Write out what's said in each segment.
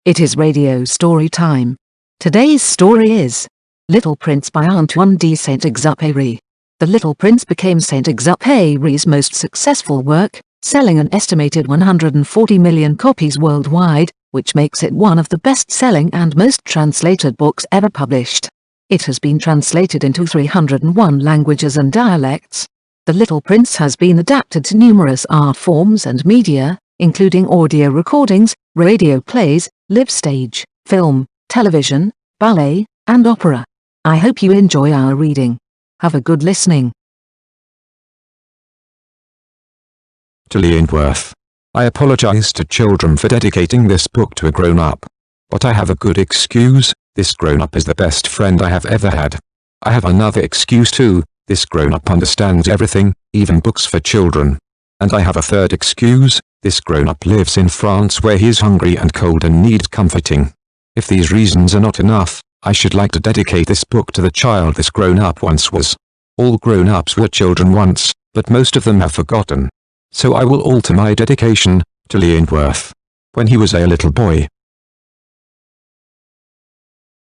It is radio story time. Today's story is Little Prince by Antoine de Saint-Exupéry. The Little Prince became Saint-Exupéry's most successful work, selling an estimated 140 million copies worldwide, which makes it one of the best-selling and most translated books ever published. It has been translated into 301 languages and dialects. The Little Prince has been adapted to numerous art forms and media, including audio recordings, radio plays, live stage, film, television, ballet, and opera. I hope you enjoy our reading. Have a good listening. To Leonworth. I apologize to children for dedicating this book to a grown-up. But I have a good excuse: this grown-up is the best friend I have ever had. I have another excuse too: this grown-up understands everything, even books for children. And I have a third excuse: this grown-up lives in France where he is hungry and cold and needs comforting. If these reasons are not enough, I should like to dedicate this book to the child this grown-up once was. All grown-ups were children once, but most of them have forgotten. So I will alter my dedication to Leonworth. When he was a little boy.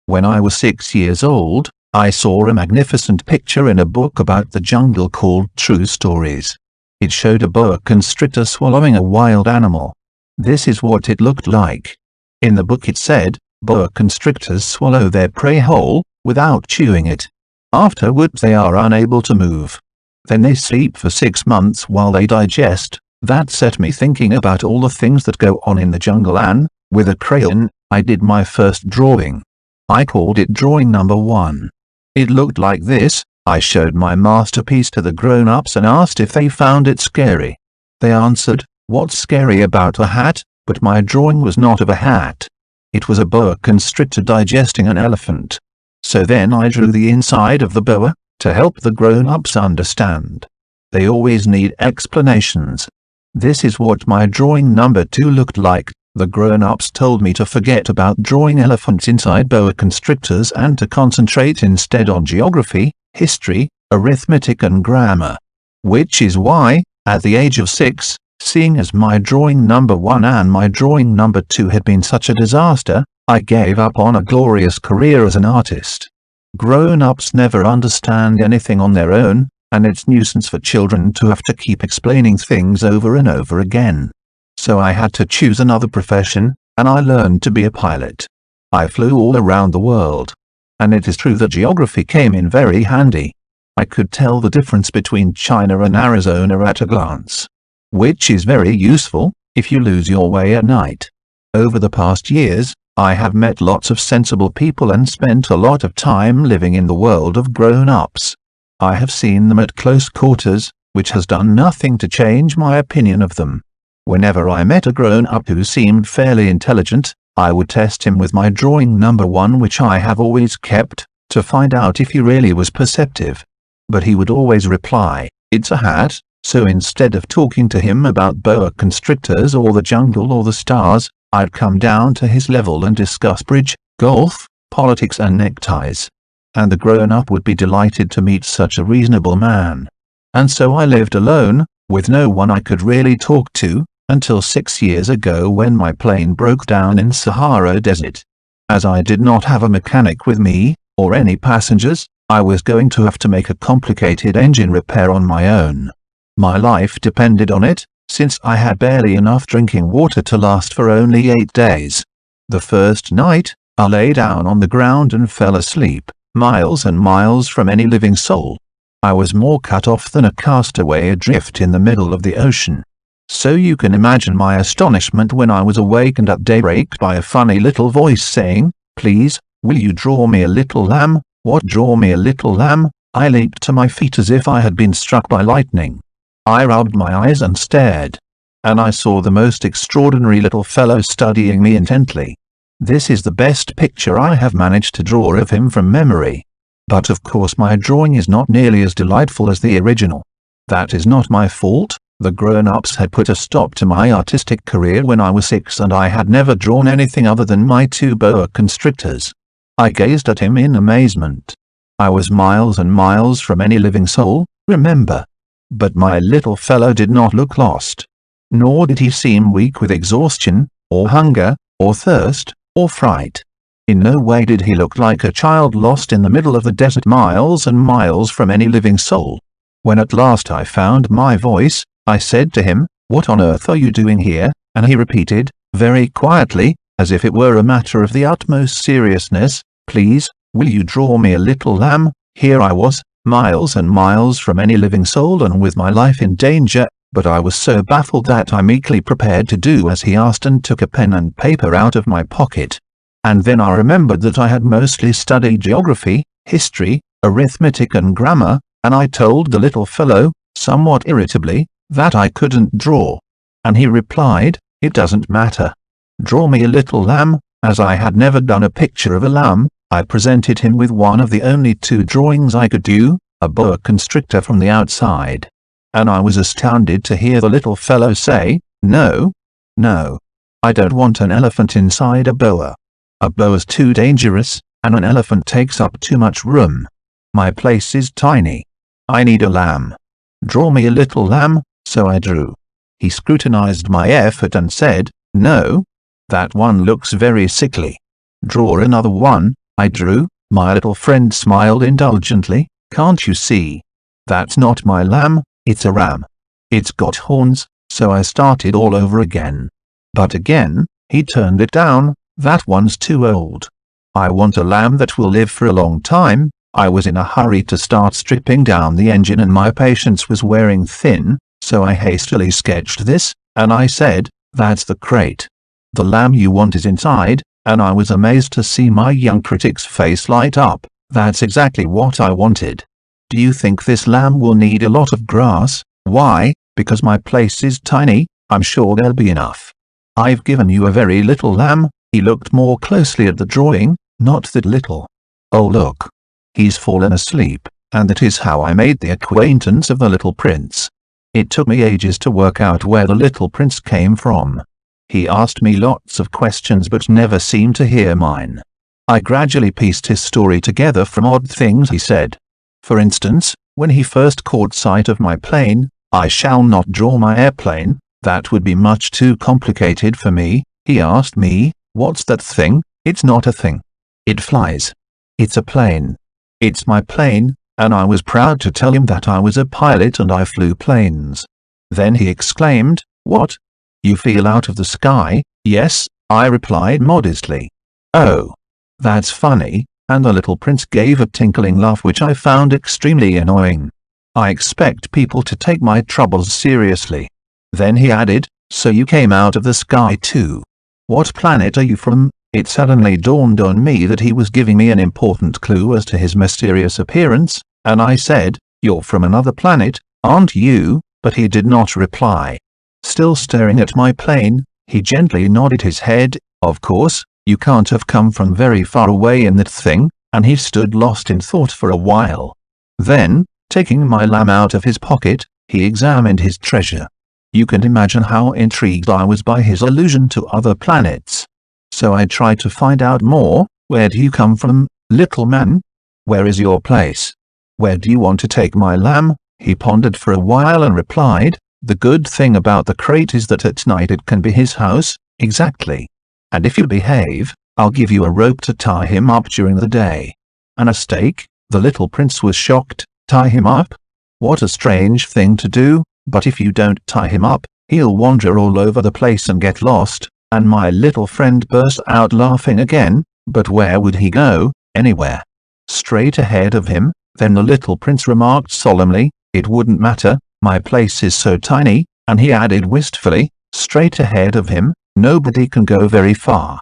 When I was 6 years old, I saw a magnificent picture in a book about the jungle called True Stories. It showed a boa constrictor swallowing a wild animal. This is what it looked like. In the book it said, boa constrictors swallow their prey whole, without chewing it. Afterwards they are unable to move. Then they sleep for 6 months while they digest. That set me thinking about all the things that go on in the jungle, and, with a crayon, I did my first drawing. I called it drawing number 1. It looked like this. I showed my masterpiece to the grown-ups and asked if they found it scary. They answered, "What's scary about a hat?" But my drawing was not of a hat. It was a boa constrictor digesting an elephant. So then I drew the inside of the boa, to help the grown-ups understand. They always need explanations. This is what my drawing number 2 looked like. The grown-ups told me to forget about drawing elephants inside boa constrictors and to concentrate instead on geography, history, arithmetic and grammar. Which is why, at the age of 6, seeing as my drawing number 1 and my drawing number 2 had been such a disaster, I gave up on a glorious career as an artist. Grown-ups never understand anything on their own, and it's nuisance for children to have to keep explaining things over and over again. So I had to choose another profession, and I learned to be a pilot. I flew all around the world. And it is true that geography came in very handy. I could tell the difference between China and Arizona at a glance. Which is very useful, if you lose your way at night. Over the past years, I have met lots of sensible people and spent a lot of time living in the world of grown-ups. I have seen them at close quarters, which has done nothing to change my opinion of them. Whenever I met a grown-up who seemed fairly intelligent, I would test him with my drawing number 1, which I have always kept, to find out if he really was perceptive. But he would always reply, "It's a hat," so instead of talking to him about boa constrictors or the jungle or the stars, I'd come down to his level and discuss bridge, golf, politics and neckties. And the grown-up would be delighted to meet such a reasonable man. And so I lived alone, with no one I could really talk to, until 6 years ago when my plane broke down in Sahara Desert. As I did not have a mechanic with me, or any passengers, I was going to have to make a complicated engine repair on my own. My life depended on it, since I had barely enough drinking water to last for only 8 days. The first night, I lay down on the ground and fell asleep, miles and miles from any living soul. I was more cut off than a castaway adrift in the middle of the ocean. So you can imagine my astonishment when I was awakened at daybreak by a funny little voice saying, "Please, will you draw me a little lamb?" What, draw me a little lamb? I leaped to my feet as if I had been struck by lightning. I rubbed my eyes and stared. And I saw the most extraordinary little fellow studying me intently. This is the best picture I have managed to draw of him from memory. But of course my drawing is not nearly as delightful as the original. That is not my fault. The grown-ups had put a stop to my artistic career when I was 6 and I had never drawn anything other than my 2 boa constrictors. I gazed at him in amazement. I was miles and miles from any living soul, remember. But my little fellow did not look lost. Nor did he seem weak with exhaustion, or hunger, or thirst, or fright. In no way did he look like a child lost in the middle of the desert, miles and miles from any living soul. When at last I found my voice, I said to him, "What on earth are you doing here?" And he repeated, very quietly, as if it were a matter of the utmost seriousness, "Please, will you draw me a little lamb?" Here I was, miles and miles from any living soul and with my life in danger, but I was so baffled that I meekly prepared to do as he asked and took a pen and paper out of my pocket. And then I remembered that I had mostly studied geography, history, arithmetic and grammar, and I told the little fellow, somewhat irritably, that I couldn't draw. And he replied, "It doesn't matter. Draw me a little lamb." As I had never done a picture of a lamb, I presented him with one of the only 2 drawings I could do, a boa constrictor from the outside. And I was astounded to hear the little fellow say, "No, no. I don't want an elephant inside a boa. A boa's too dangerous, and an elephant takes up too much room. My place is tiny. I need a lamb. Draw me a little lamb." So I drew. He scrutinized my effort and said, "No, that one looks very sickly. Draw another one." I drew. My little friend smiled indulgently. "Can't you see? That's not my lamb, it's a ram. It's got horns." So I started all over again. But again, he turned it down. "That one's too old. I want a lamb that will live for a long time." I was in a hurry to start stripping down the engine and my patience was wearing thin, so I hastily sketched this, and I said, "That's the crate. The lamb you want is inside," and I was amazed to see my young critic's face light up. "That's exactly what I wanted. Do you think this lamb will need a lot of grass?" "Why, because my place is tiny, I'm sure there'll be enough. I've given you a very little lamb." He looked more closely at the drawing. "Not that little. Oh look. He's fallen asleep," and that is how I made the acquaintance of the little prince. It took me ages to work out where the little prince came from. He asked me lots of questions but never seemed to hear mine. I gradually pieced his story together from odd things he said. For instance, when he first caught sight of my plane, "I shall not draw my airplane, that would be much too complicated for me," he asked me, "What's that thing?" "It's not a thing. It flies. It's a plane. It's my plane," and I was proud to tell him that I was a pilot and I flew planes. Then he exclaimed, "What? You feel out of the sky?" "Yes," I replied modestly. "Oh, that's funny," and the little prince gave a tinkling laugh which I found extremely annoying. I expect people to take my troubles seriously. Then he added, "So you came out of the sky too. What planet are you from?" It suddenly dawned on me that he was giving me an important clue as to his mysterious appearance, and I said, "You're from another planet, aren't you?" But he did not reply. Still staring at my plane, he gently nodded his head. "Of course, you can't have come from very far away in that thing," and he stood lost in thought for a while. Then, taking my lamb out of his pocket, he examined his treasure. You can imagine how intrigued I was by his allusion to other planets. So I tried to find out more. "Where do you come from, little man? Where is your place? Where do you want to take my lamb?" He pondered for a while and replied, "The good thing about the crate is that at night it can be his house." "Exactly. And if you behave, I'll give you a rope to tie him up during the day." "And a stake?" The little prince was shocked. "Tie him up? What a strange thing to do, but if you don't tie him up, he'll wander all over the place and get lost." And my little friend burst out laughing again. But where would he go? Anywhere. Straight ahead of him. Then the little prince remarked solemnly, "It wouldn't matter, my place is so tiny," and he added wistfully, "Straight ahead of him, nobody can go very far."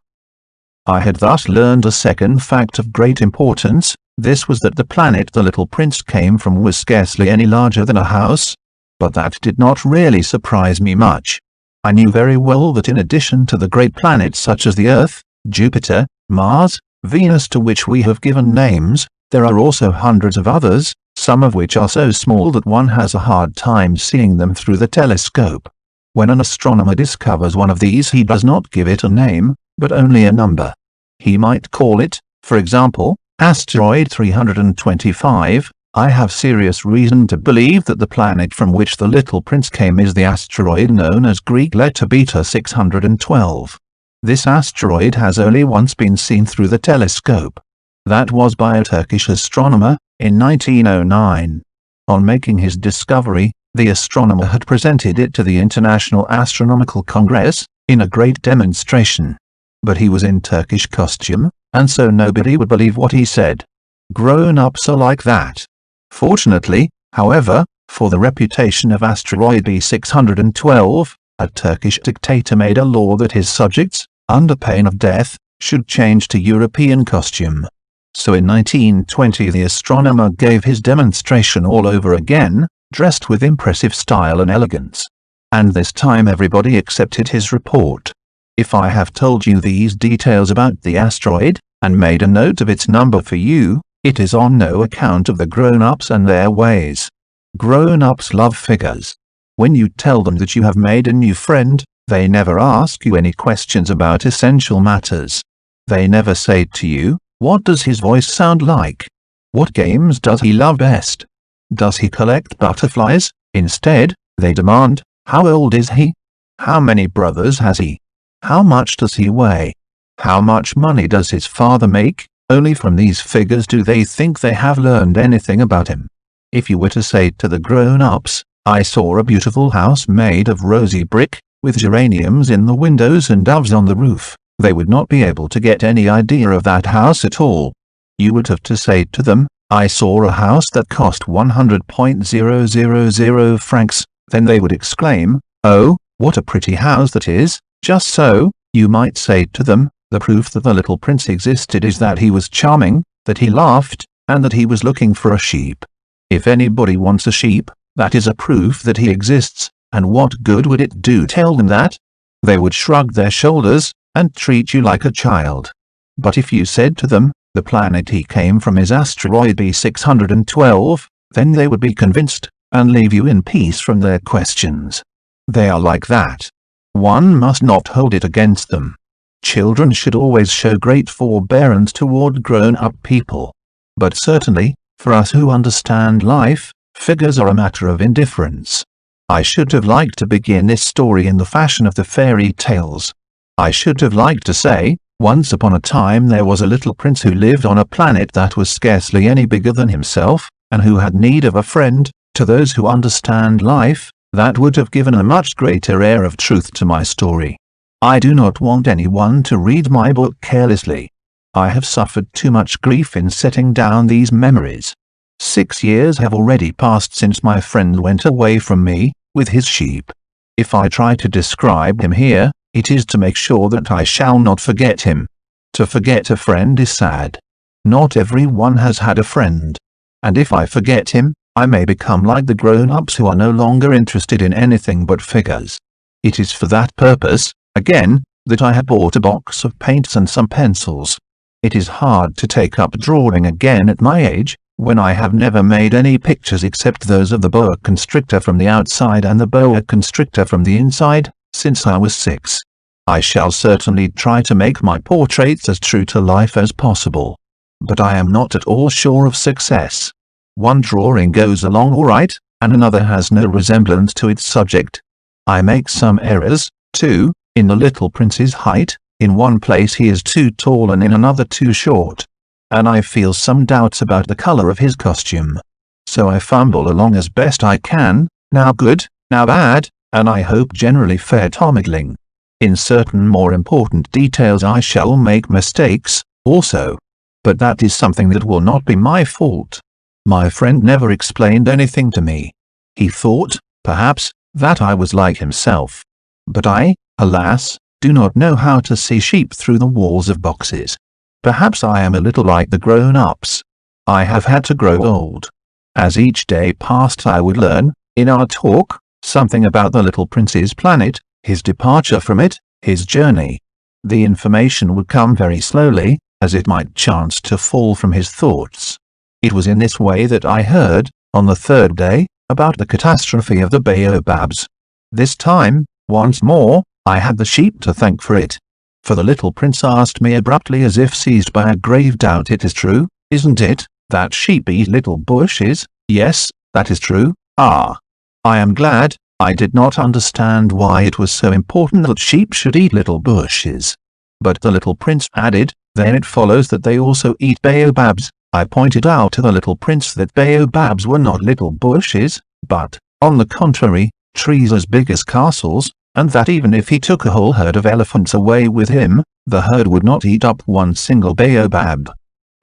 I had thus learned a second fact of great importance. This was that the planet the little prince came from was scarcely any larger than a house. But that did not really surprise me much. I knew very well that in addition to the great planets such as the Earth, Jupiter, Mars, Venus, to which we have given names, there are also hundreds of others, some of which are so small that one has a hard time seeing them through the telescope. When an astronomer discovers one of these, he does not give it a name, but only a number. He might call it, for example, asteroid 325. I have serious reason to believe that the planet from which the little prince came is the asteroid known as Greek letter beta 612. This asteroid has only once been seen through the telescope. That was by a Turkish astronomer, in 1909. On making his discovery, the astronomer had presented it to the International Astronomical Congress, in a great demonstration. But he was in Turkish costume, and so nobody would believe what he said. Grown-ups are like that. Fortunately, however, for the reputation of asteroid B612, a Turkish dictator made a law that his subjects, under pain of death, should change to European costume. So in 1920 the astronomer gave his demonstration all over again, dressed with impressive style and elegance. And this time everybody accepted his report. If I have told you these details about the asteroid, and made a note of its number for you, it is on no account of the grown-ups and their ways. Grown-ups love figures. When you tell them that you have made a new friend, they never ask you any questions about essential matters. They never say to you, "What does his voice sound like? What games does he love best? Does he collect butterflies?" Instead, they demand, "How old is he? How many brothers has he? How much does he weigh? How much money does his father make?" Only from these figures do they think they have learned anything about him. If you were to say to the grown-ups, "I saw a beautiful house made of rosy brick, with geraniums in the windows and doves on the roof," they would not be able to get any idea of that house at all. You would have to say to them, "I saw a house that cost 100,000 francs, then they would exclaim, "Oh, what a pretty house that is." Just so, you might say to them, the proof that the little prince existed is that he was charming, that he laughed, and that he was looking for a sheep. If anybody wants a sheep, that is a proof that he exists, and what good would it do tell them that? They would shrug their shoulders, and treat you like a child. But if you said to them, the planet he came from is asteroid B612, then they would be convinced, and leave you in peace from their questions. They are like that. One must not hold it against them. Children should always show great forbearance toward grown-up people. But certainly, for us who understand life, figures are a matter of indifference. I should have liked to begin this story in the fashion of the fairy tales. I should have liked to say, once upon a time there was a little prince who lived on a planet that was scarcely any bigger than himself, and who had need of a friend. To those who understand life, that would have given a much greater air of truth to my story. I do not want anyone to read my book carelessly. I have suffered too much grief in setting down these memories. 6 years have already passed since my friend went away from me, with his sheep. If I try to describe him here, it is to make sure that I shall not forget him. To forget a friend is sad. Not everyone has had a friend. And if I forget him, I may become like the grown-ups who are no longer interested in anything but figures. It is for that purpose, again, that I have bought a box of paints and some pencils. It is hard to take up drawing again at my age, when I have never made any pictures except those of the boa constrictor from the outside and the boa constrictor from the inside, since I was 6. I shall certainly try to make my portraits as true to life as possible. But I am not at all sure of success. One drawing goes along all right, and another has no resemblance to its subject. I make some errors, too, in the little prince's height. In one place he is too tall and in another too short. And I feel some doubts about the color of his costume. So I fumble along as best I can, now good, now bad, and I hope generally fair to middling. In certain more important details I shall make mistakes, also. But that is something that will not be my fault. My friend never explained anything to me. He thought, perhaps, that I was like himself. But I, alas, do not know how to see sheep through the walls of boxes. Perhaps I am a little like the grown-ups. I have had to grow old. As each day passed I would learn, in our talk, something about the little prince's planet, his departure from it, his journey. The information would come very slowly, as it might chance to fall from his thoughts. It was in this way that I heard, on the 3rd day, about the catastrophe of the baobabs. This time, once more, I had the sheep to thank for it. For the little prince asked me abruptly as if seized by a grave doubt, "It is true, isn't it, that sheep eat little bushes?" "Yes, that is true." "Ah. I am glad. I did not understand why it was so important that sheep should eat little bushes. But the little prince added, then it follows that they also eat baobabs. I pointed out to the little prince that baobabs were not little bushes, but, on the contrary, trees as big as castles, and that even if he took a whole herd of elephants away with him, the herd would not eat up one single baobab.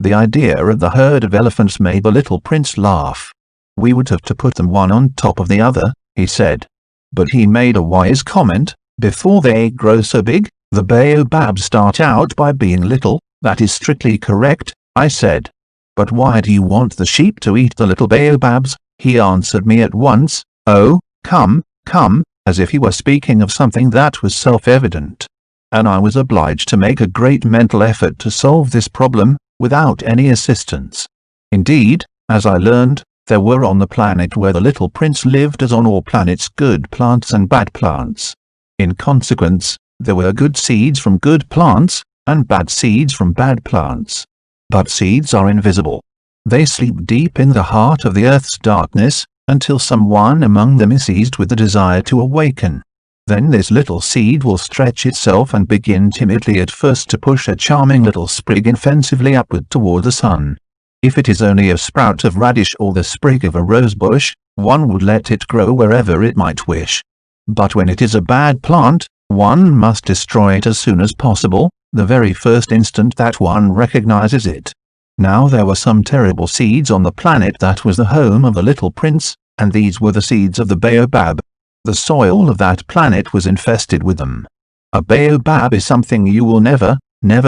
The idea of the herd of elephants made the little prince laugh. We would have to put them one on top of the other, he said. But he made a wise comment, before they grow so big, the baobabs start out by being little. That is strictly correct, I said. But why do you want the sheep to eat the little baobabs? He answered me at once, oh, come, as if he were speaking of something that was self-evident. And I was obliged to make a great mental effort to solve this problem, without any assistance. Indeed, as I learned, there were on the planet where the little prince lived as on all planets good plants and bad plants. In consequence, there were good seeds from good plants, and bad seeds from bad plants. But seeds are invisible. They sleep deep in the heart of the earth's darkness, until someone among them is seized with the desire to awaken. Then this little seed will stretch itself and begin timidly at first to push a charming little sprig inoffensively upward toward the sun. If it is only a sprout of radish or the sprig of a rose bush, one would let it grow wherever it might wish. But when it is a bad plant, one must destroy it as soon as possible, the very first instant that one recognizes it. Now there were some terrible seeds on the planet that was the home of the little prince, and these were the seeds of the baobab. The soil of that planet was infested with them. A baobab is something you will never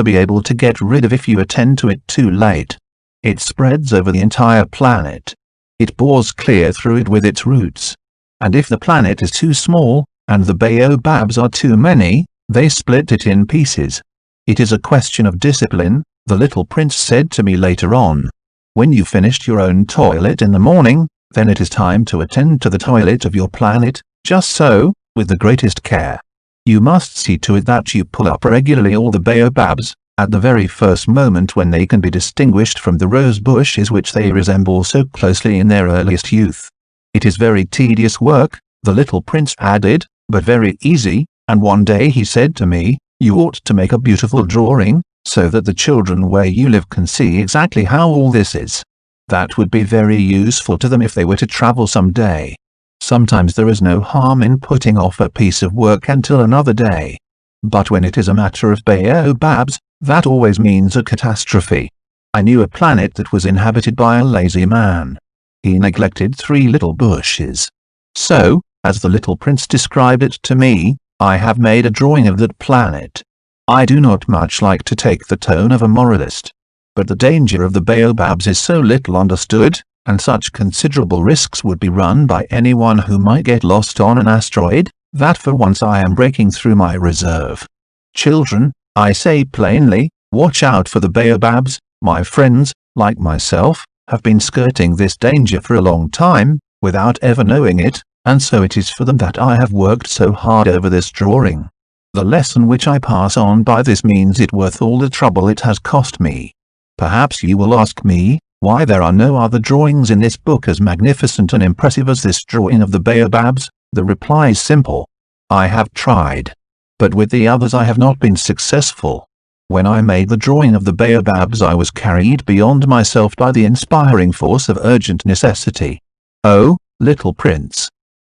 be able to get rid of if you attend to it too late. It spreads over the entire planet. It bores clear through it with its roots. And if the planet is too small, and the baobabs are too many, they split it in pieces. It is a question of discipline, the little prince said to me later on. When you finished your own toilet in the morning, then it is time to attend to the toilet of your planet, just so, with the greatest care. You must see to it that you pull up regularly all the baobabs, at the very first moment when they can be distinguished from the rose bushes which they resemble so closely in their earliest youth. It is very tedious work, the little prince added, but very easy, and one day he said to me, you ought to make a beautiful drawing, so that the children where you live can see exactly how all this is. That would be very useful to them if they were to travel some day. Sometimes there is no harm in putting off a piece of work until another day. But when it is a matter of baobabs, that always means a catastrophe. I knew a planet that was inhabited by a lazy man. He neglected 3 little bushes. So, as the little prince described it to me, I have made a drawing of that planet. I do not much like to take the tone of a moralist. But the danger of the baobabs is so little understood, and such considerable risks would be run by anyone who might get lost on an asteroid, that for once I am breaking through my reserve. Children, I say plainly, watch out for the baobabs. My friends, like myself, have been skirting this danger for a long time, without ever knowing it, and so it is for them that I have worked so hard over this drawing. The lesson which I pass on by this means it worth all the trouble it has cost me. Perhaps you will ask me, why there are no other drawings in this book as magnificent and impressive as this drawing of the baobabs. The reply is simple. I have tried. But with the others I have not been successful. When I made the drawing of the baobabs I was carried beyond myself by the inspiring force of urgent necessity. Oh, little prince.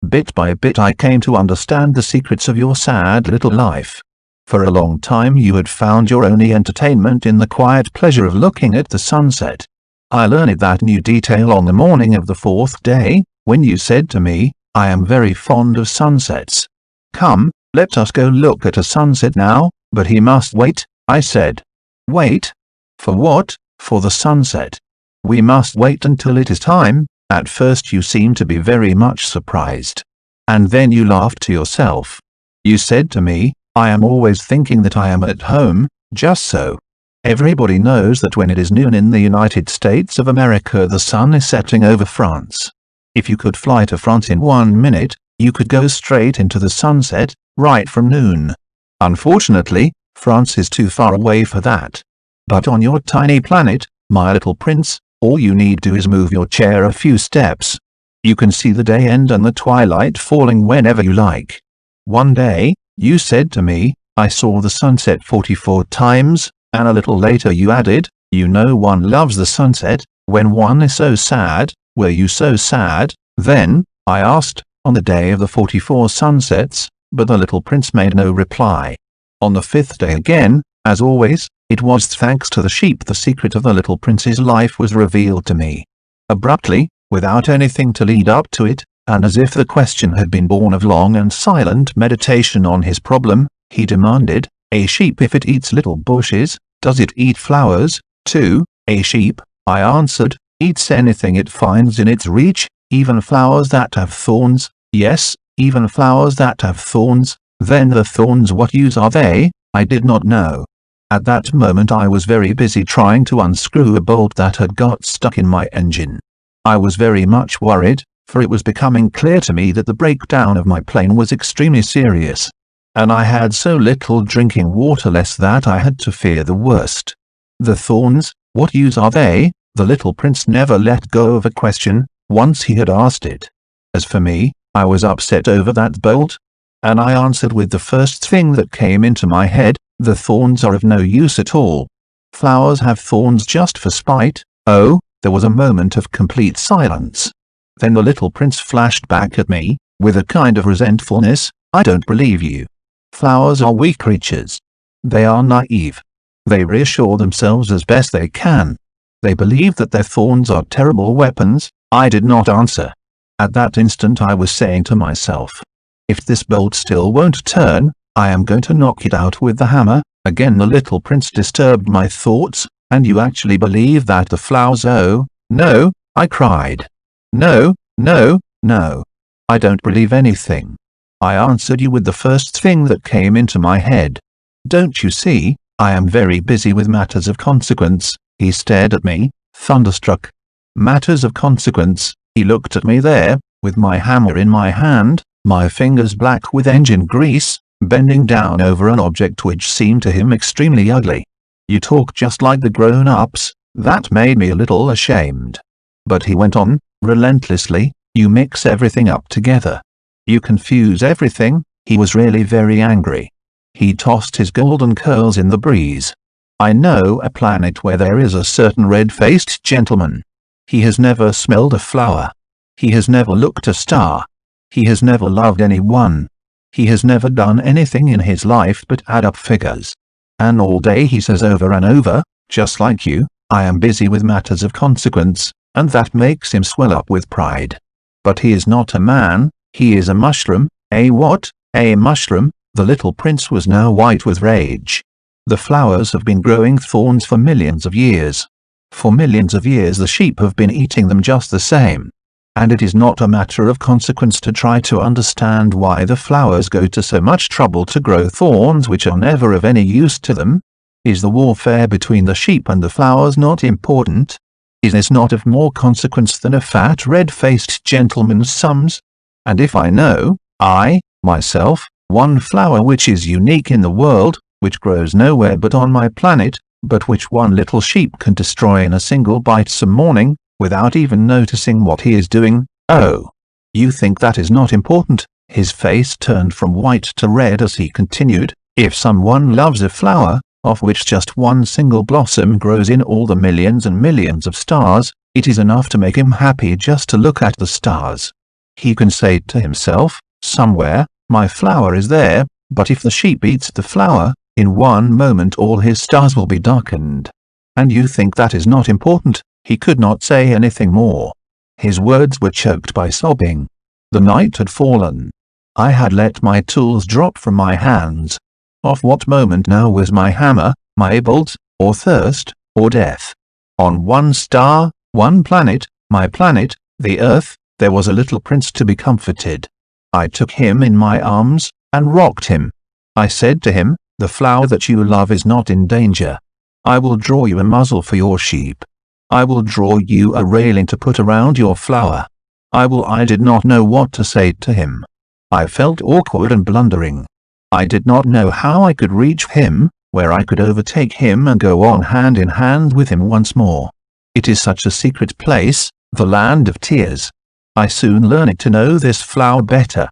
Bit by bit I came to understand the secrets of your sad little life. For a long time you had found your only entertainment in the quiet pleasure of looking at the sunset. I learned that new detail on the morning of the 4th day, when you said to me, I am very fond of sunsets. Come, let us go look at a sunset now. But he must wait, I said. Wait? For what? For the sunset. We must wait until it is time. At first you seemed to be very much surprised. And then you laughed to yourself. You said to me, I am always thinking that I am at home. Just so. Everybody knows that when it is noon in the United States of America the sun is setting over France. If you could fly to France in 1 minute, you could go straight into the sunset, right from noon. Unfortunately, France is too far away for that. But on your tiny planet, my little prince, all you need do is move your chair a few steps. You can see the day end and the twilight falling whenever you like. One day, you said to me, I saw the sunset 44 times, and a little later you added, you know one loves the sunset, when one is so sad. Were you so sad, then? I asked, on the day of the 44 sunsets, but the little prince made no reply. On the 5th day again, as always, it was thanks to the sheep the secret of the little prince's life was revealed to me. Abruptly, without anything to lead up to it, and as if the question had been born of long and silent meditation on his problem, he demanded, a sheep if it eats little bushes, does it eat flowers, too? A sheep, I answered, eats anything it finds in its reach, even flowers that have thorns. Yes, even flowers that have thorns. Then the thorns, what use are they? I did not know. At that moment I was very busy trying to unscrew a bolt that had got stuck in my engine. I was very much worried, for it was becoming clear to me that the breakdown of my plane was extremely serious, and I had so little drinking water less that I had to fear the worst. The thorns, what use are they? The little prince never let go of a question, once he had asked it. As for me, I was upset over that bolt, and I answered with the first thing that came into my head, the thorns are of no use at all. Flowers have thorns just for spite. Oh, there was a moment of complete silence. Then the little prince flashed back at me, with a kind of resentfulness, I don't believe you. Flowers are weak creatures. They are naive. They reassure themselves as best they can. They believe that their thorns are terrible weapons. I did not answer. At that instant I was saying to myself, if this bolt still won't turn, I am going to knock it out with the hammer. Again the little prince disturbed my thoughts. And you actually believe that the flowers? Oh, no, I cried. No, no, no. I don't believe anything. I answered you with the first thing that came into my head. Don't you see, I am very busy with matters of consequence. He stared at me, thunderstruck. Matters of consequence. He looked at me there, with my hammer in my hand, my fingers black with engine grease, bending down over an object which seemed to him extremely ugly. You talk just like the grown-ups. That made me a little ashamed. But he went on, relentlessly, you mix everything up together. You confuse everything. He was really very angry. He tossed his golden curls in the breeze. I know a planet where there is a certain red-faced gentleman. He has never smelled a flower. He has never looked a star. He has never loved anyone. He has never done anything in his life but add up figures. And all day he says over and over, just like you, I am busy with matters of consequence, and that makes him swell up with pride. But he is not a man, he is a mushroom. A what? A mushroom? The little prince was now white with rage. The flowers have been growing thorns for millions of years. For millions of years the sheep have been eating them just the same. And it is not a matter of consequence to try to understand why the flowers go to so much trouble to grow thorns which are never of any use to them. Is the warfare between the sheep and the flowers not important? Is this not of more consequence than a fat red-faced gentleman's sums? And if I know, I, myself, one flower which is unique in the world, which grows nowhere but on my planet, but which one little sheep can destroy in a single bite some morning, without even noticing what he is doing, oh, you think that is not important? His face turned from white to red as he continued, if someone loves a flower, of which just one single blossom grows in all the millions and millions of stars, it is enough to make him happy just to look at the stars. He can say to himself, somewhere, my flower is there, but if the sheep eats the flower, in one moment all his stars will be darkened. And you think that is not important? He could not say anything more. His words were choked by sobbing. The night had fallen. I had let my tools drop from my hands. Of what moment now was my hammer, my bolt, or thirst, or death? On one star, one planet, my planet, the earth, there was a little prince to be comforted. I took him in my arms, and rocked him. I said to him, the flower that you love is not in danger. I will draw you a muzzle for your sheep. I will draw you a railing to put around your flower. I did not know what to say to him. I felt awkward and blundering. I did not know how I could reach him, where I could overtake him and go on hand in hand with him once more. It is such a secret place, the land of tears. I soon learned to know this flower better.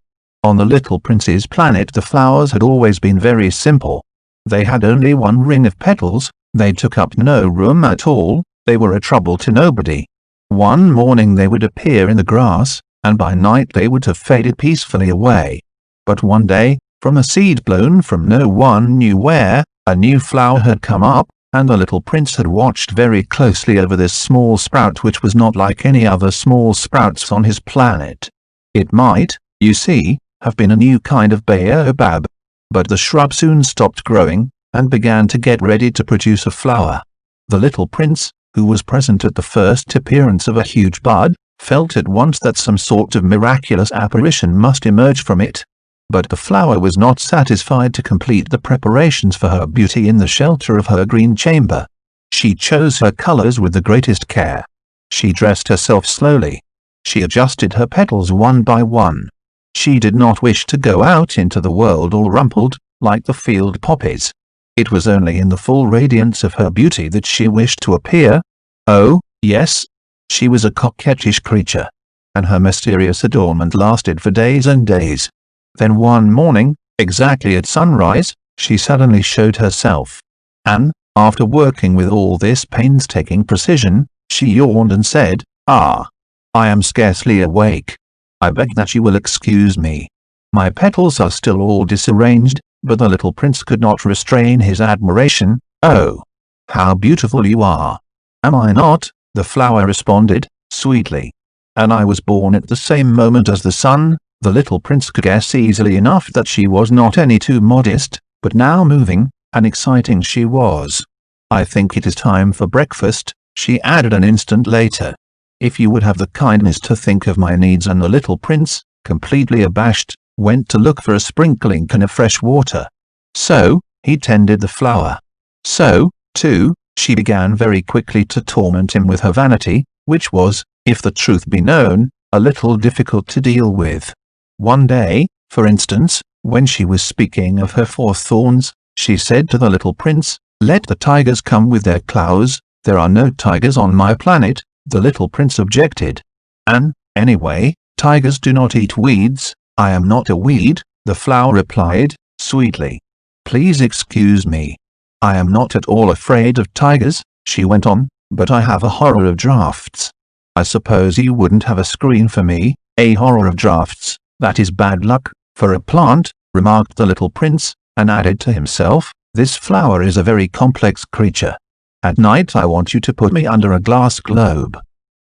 On the little prince's planet the flowers had always been very simple. They had only one ring of petals, they took up no room at all, they were a trouble to nobody. One morning they would appear in the grass, and by night they would have faded peacefully away. But one day, from a seed blown from no one knew where, a new flower had come up, and the little prince had watched very closely over this small sprout which was not like any other small sprouts on his planet. It might, you see, have been a new kind of baobab. But the shrub soon stopped growing, and began to get ready to produce a flower. The little prince, who was present at the first appearance of a huge bud, felt at once that some sort of miraculous apparition must emerge from it. But the flower was not satisfied to complete the preparations for her beauty in the shelter of her green chamber. She chose her colors with the greatest care. She dressed herself slowly. She adjusted her petals one by one. She did not wish to go out into the world all rumpled, like the field poppies. It was only in the full radiance of her beauty that she wished to appear. Oh, yes, she was a coquettish creature, and her mysterious adornment lasted for days and days. Then one morning, exactly at sunrise, she suddenly showed herself. And, after working with all this painstaking precision, she yawned and said, "Ah, I am scarcely awake. I beg that you will excuse me. My petals are still all disarranged." But the little prince could not restrain his admiration. "Oh, how beautiful you are!" "Am I not?" the flower responded, sweetly. "And I was born at the same moment as the sun." The little prince could guess easily enough that she was not any too modest, but now moving and exciting she was. "I think it is time for breakfast," she added an instant later. "If you would have the kindness to think of my needs." And the little prince, completely abashed, went to look for a sprinkling can of fresh water. So, he tended the flower. So, too, she began very quickly to torment him with her vanity, which was, if the truth be known, a little difficult to deal with. One day, for instance, when she was speaking of her 4 thorns, she said to the little prince, "Let the tigers come with their claws." "There are no tigers on my planet," the little prince objected. "And, anyway, tigers do not eat weeds." "I am not a weed," the flower replied, sweetly. "Please excuse me. I am not at all afraid of tigers," she went on, "but I have a horror of drafts." "I suppose you wouldn't have a screen for me." "A horror of drafts, that is bad luck, for a plant," remarked the little prince, and added to himself, "This flower is a very complex creature. At night I want you to put me under a glass globe.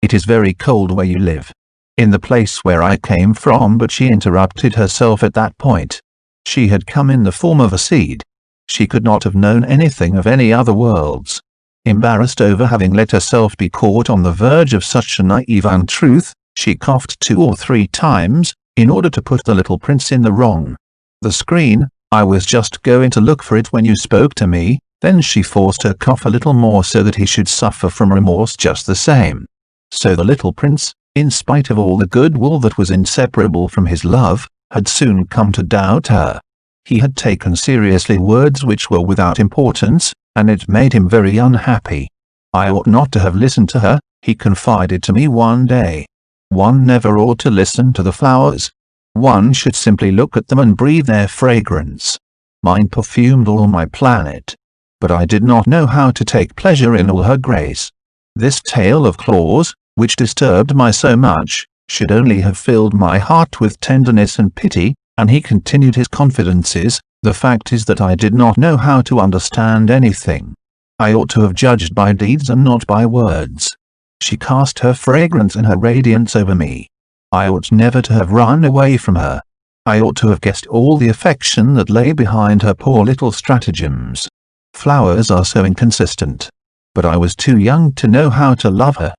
It is very cold where you live. In the place where I came from." But she interrupted herself at that point. She had come in the form of a seed. She could not have known anything of any other worlds. Embarrassed over having let herself be caught on the verge of such a naive untruth, she coughed 2 or 3 times, in order to put the little prince in the wrong. "The screen, I was just going to look for it when you spoke to me." Then she forced her cough a little more so that he should suffer from remorse just the same. So the little prince, in spite of all the goodwill that was inseparable from his love, had soon come to doubt her. He had taken seriously words which were without importance, and it made him very unhappy. "I ought not to have listened to her," he confided to me one day. "One never ought to listen to the flowers. One should simply look at them and breathe their fragrance. Mine perfumed all my planet. But I did not know how to take pleasure in all her grace. This tale of claws, which disturbed me so much, should only have filled my heart with tenderness and pity." And he continued his confidences, "The fact is that I did not know how to understand anything. I ought to have judged by deeds and not by words. She cast her fragrance and her radiance over me. I ought never to have run away from her. I ought to have guessed all the affection that lay behind her poor little stratagems. Flowers are so inconsistent. But I was too young to know how to love her."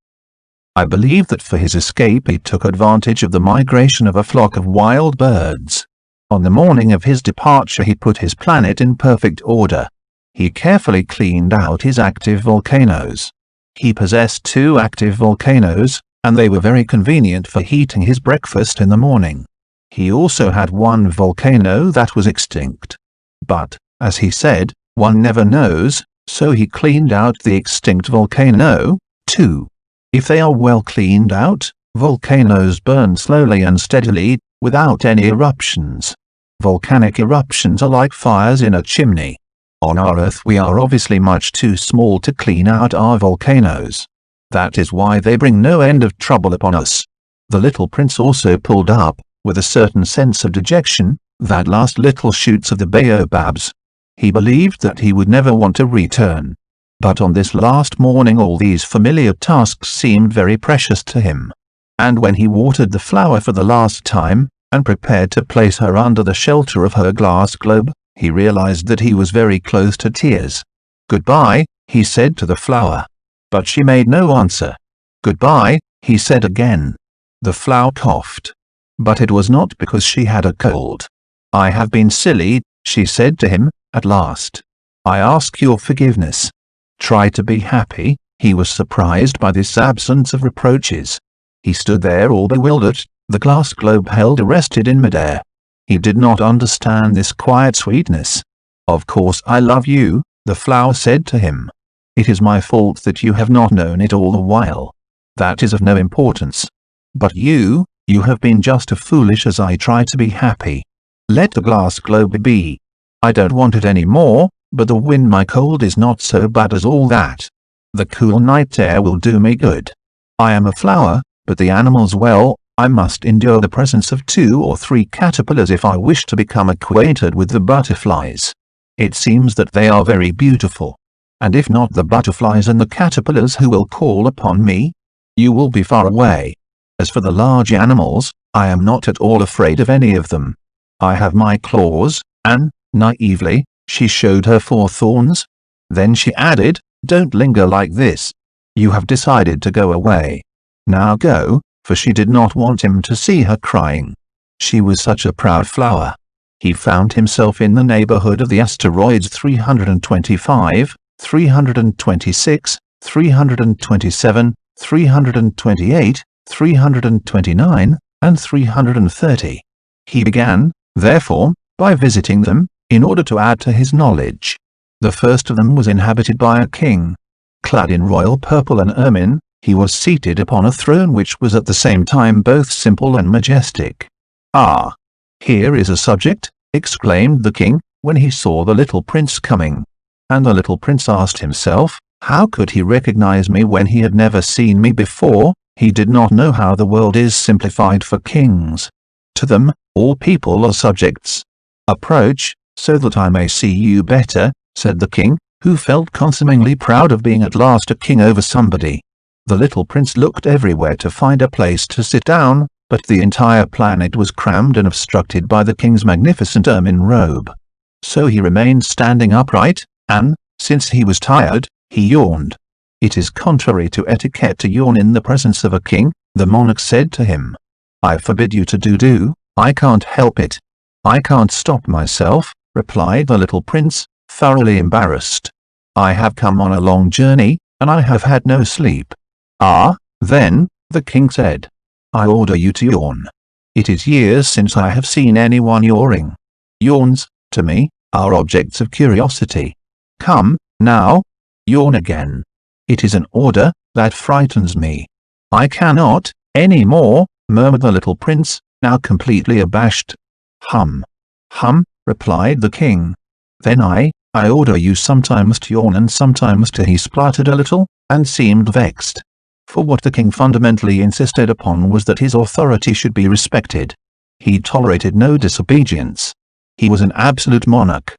I believe that for his escape he took advantage of the migration of a flock of wild birds. On the morning of his departure he put his planet in perfect order. He carefully cleaned out his active volcanoes. He possessed 2 active volcanoes, and they were very convenient for heating his breakfast in the morning. He also had 1 volcano that was extinct. But, as he said, one never knows, so he cleaned out the extinct volcano, too. If they are well cleaned out, volcanoes burn slowly and steadily, without any eruptions. Volcanic eruptions are like fires in a chimney. On our Earth we are obviously much too small to clean out our volcanoes. That is why they bring no end of trouble upon us. The little prince also pulled up, with a certain sense of dejection, that last little shoots of the baobabs. He believed that he would never want to return. But on this last morning all these familiar tasks seemed very precious to him. And when he watered the flower for the last time, and prepared to place her under the shelter of her glass globe, he realized that he was very close to tears. "Goodbye," he said to the flower. But she made no answer. "Goodbye," he said again. The flower coughed. But it was not because she had a cold. "I have been silly," she said to him, at last. "I ask your forgiveness. Try to be happy." He was surprised by this absence of reproaches. He stood there all bewildered, the glass globe held arrested in midair. He did not understand this quiet sweetness. "Of course I love you," the flower said to him. "It is my fault that you have not known it all the while. That is of no importance. But you have been just as foolish as I try to be happy. Let the glass globe be. I don't want it any more, but the wind my cold is not so bad as all that. The cool night air will do me good. I am a flower, but the animals, well, I must endure the presence of 2 or 3 caterpillars if I wish to become acquainted with the butterflies. It seems that they are very beautiful. And if not the butterflies and the caterpillars who will call upon me, you will be far away. As for the large animals, I am not at all afraid of any of them. I have my claws," and, naively, she showed her 4 thorns. Then she added, "Don't linger like this. You have decided to go away. Now go," for she did not want him to see her crying. She was such a proud flower. He found himself in the neighborhood of the asteroids 325, 326, 327, 328, 329, and 330. He began, therefore, by visiting them, in order to add to his knowledge. The first of them was inhabited by a king. Clad in royal purple and ermine, he was seated upon a throne which was at the same time both simple and majestic. "Ah! Here is a subject," exclaimed the king, when he saw the little prince coming. And the little prince asked himself, how could he recognize me when he had never seen me before? He did not know how the world is simplified for kings. To them, all people are subjects. "Approach, so that I may see you better," said the king, who felt consumingly proud of being at last a king over somebody. The little prince looked everywhere to find a place to sit down, but the entire planet was crammed and obstructed by the king's magnificent ermine robe. So he remained standing upright, and, since he was tired, he yawned. "It is contrary to etiquette to yawn in the presence of a king," the monarch said to him. "I forbid you to do. I can't help it." "I can't stop myself," replied the little prince, thoroughly embarrassed. "I have come on a long journey, and I have had no sleep." "Ah, then," the king said, "I order you to yawn. It is years since I have seen anyone yawning. Yawns, to me, are objects of curiosity. Come, now, yawn again. It is an order that frightens me." "I cannot, any more," murmured the little prince, now completely abashed. "Hum, hum," replied the king. "Then I order you sometimes to yawn and sometimes to—" He spluttered a little, and seemed vexed. For what the king fundamentally insisted upon was that his authority should be respected. He tolerated no disobedience. He was an absolute monarch.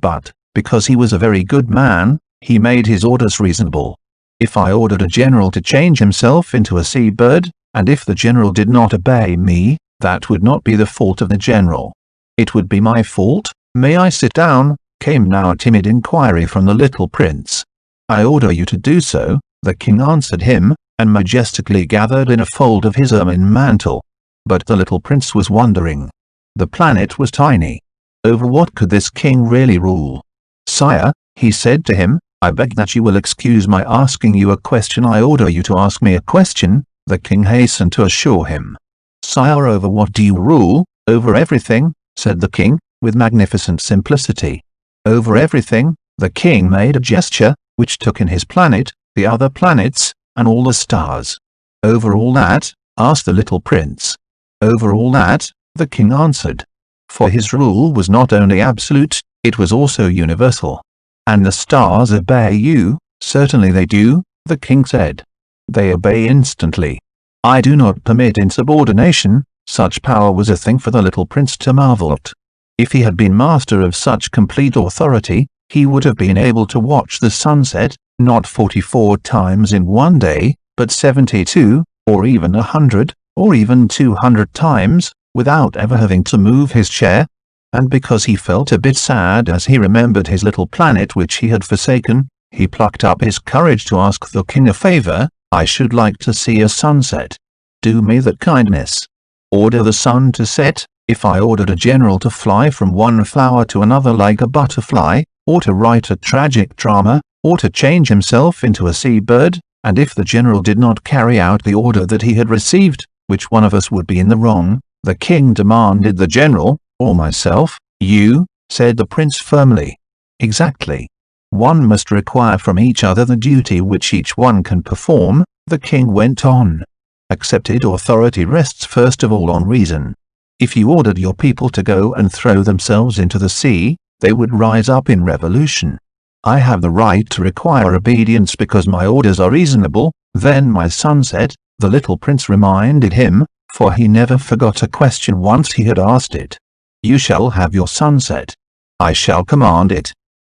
But, because he was a very good man, he made his orders reasonable. If I ordered a general to change himself into a sea-bird, and if the general did not obey me, that would not be the fault of the general. It would be my fault. "May I sit down?" came now a timid inquiry from the little prince. "I order you to do so," the king answered him, and majestically gathered in a fold of his ermine mantle. But the little prince was wondering. The planet was tiny. Over what could this king really rule? "Sire," he said to him, "I beg that you will excuse my asking you a question." "I order you to ask me a question," the king hastened to assure him. "Sire, over what do you rule?" "Over everything," said the king, with magnificent simplicity. "Over everything." The king made a gesture, which took in his planet, the other planets, and all the stars. "Over all that?" asked the little prince. "Over all that," the king answered. For his rule was not only absolute, it was also universal. And the stars obey you? Certainly they do, the king said. They obey instantly. I do not permit insubordination. Such power was a thing for the little prince to marvel at. If he had been master of such complete authority, he would have been able to watch the sunset, not 44 times in one day, but 72, or even 100, or even 200 times, without ever having to move his chair. And because he felt a bit sad as he remembered his little planet which he had forsaken, he plucked up his courage to ask the king a favor. I should like to see a sunset. Do me that kindness. Order the sun to set. If I ordered a general to fly from one flower to another like a butterfly, or to write a tragic drama, or to change himself into a sea-bird, and if the general did not carry out the order that he had received, which one of us would be in the wrong? The king demanded. The general, or myself? You, said the prince firmly. Exactly. One must require from each other the duty which each one can perform, the king went on. Accepted authority rests first of all on reason. If you ordered your people to go and throw themselves into the sea, they would rise up in revolution. I have the right to require obedience because my orders are reasonable. Then my son said, the little prince reminded him, for he never forgot a question once he had asked it. You shall have your sunset. I shall command it.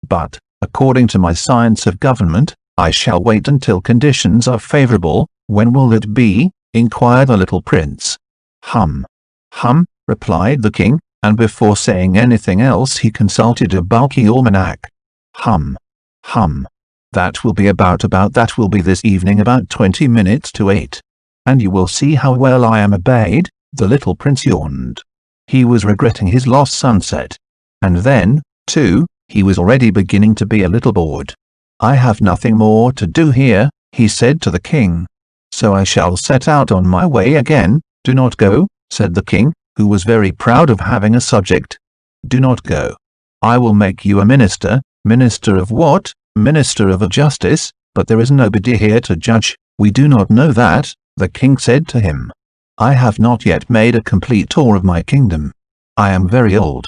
But, according to my science of government, I shall wait until conditions are favorable. When will it be? Inquired the little prince. Hum, replied the king, and before saying anything else he consulted a bulky almanac. Hum. That will be this evening about 20 minutes to 8. And you will see how well I am obeyed. The little prince yawned. He was regretting his lost sunset. And then, too, he was already beginning to be a little bored. I have nothing more to do here, he said to the king. So I shall set out on my way again. Do not go, said the king, who was very proud of having a subject. Do not go. I will make you a minister. Minister of what? Minister of a justice, but there is nobody here to judge. We do not know that, the king said to him. I have not yet made a complete tour of my kingdom. I am very old.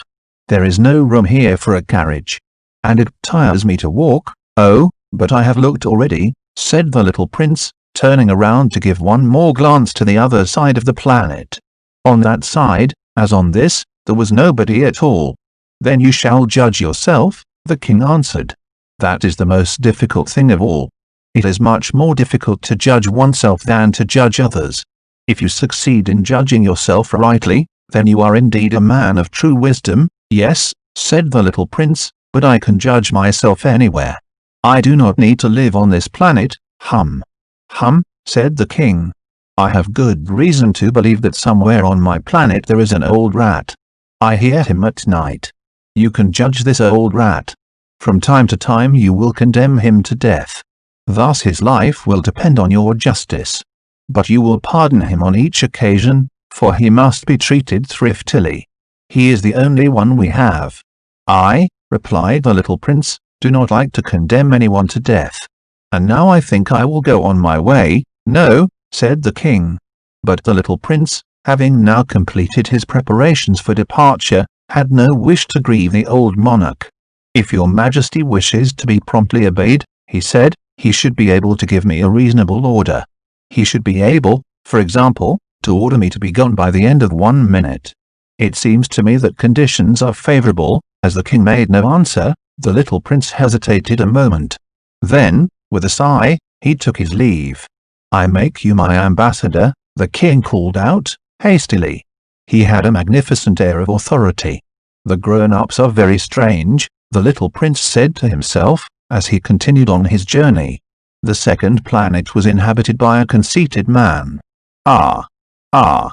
There is no room here for a carriage. And it tires me to walk. Oh, but I have looked already, said the little prince, turning around to give one more glance to the other side of the planet. On that side, as on this, there was nobody at all. Then you shall judge yourself, the king answered. That is the most difficult thing of all. It is much more difficult to judge oneself than to judge others. If you succeed in judging yourself rightly, then you are indeed a man of true wisdom. Yes, said the little prince, but I can judge myself anywhere. I do not need to live on this planet. Hum, said the king. I have good reason to believe that somewhere on my planet there is an old rat. I hear him at night. You can judge this old rat. From time to time you will condemn him to death. Thus his life will depend on your justice. But you will pardon him on each occasion, for he must be treated thriftily. He is the only one we have. I, replied the little prince, do not like to condemn anyone to death. And now I think I will go on my way. No, said the king. But the little prince, having now completed his preparations for departure, had no wish to grieve the old monarch. If your majesty wishes to be promptly obeyed, he said, he should be able to give me a reasonable order. He should be able, for example, to order me to be gone by the end of 1 minute. It seems to me that conditions are favorable. As the king made no answer, the little prince hesitated a moment. Then, with a sigh, he took his leave. I make you my ambassador, the king called out, hastily. He had a magnificent air of authority. The grown-ups are very strange, the little prince said to himself, as he continued on his journey. The second planet was inhabited by a conceited man. I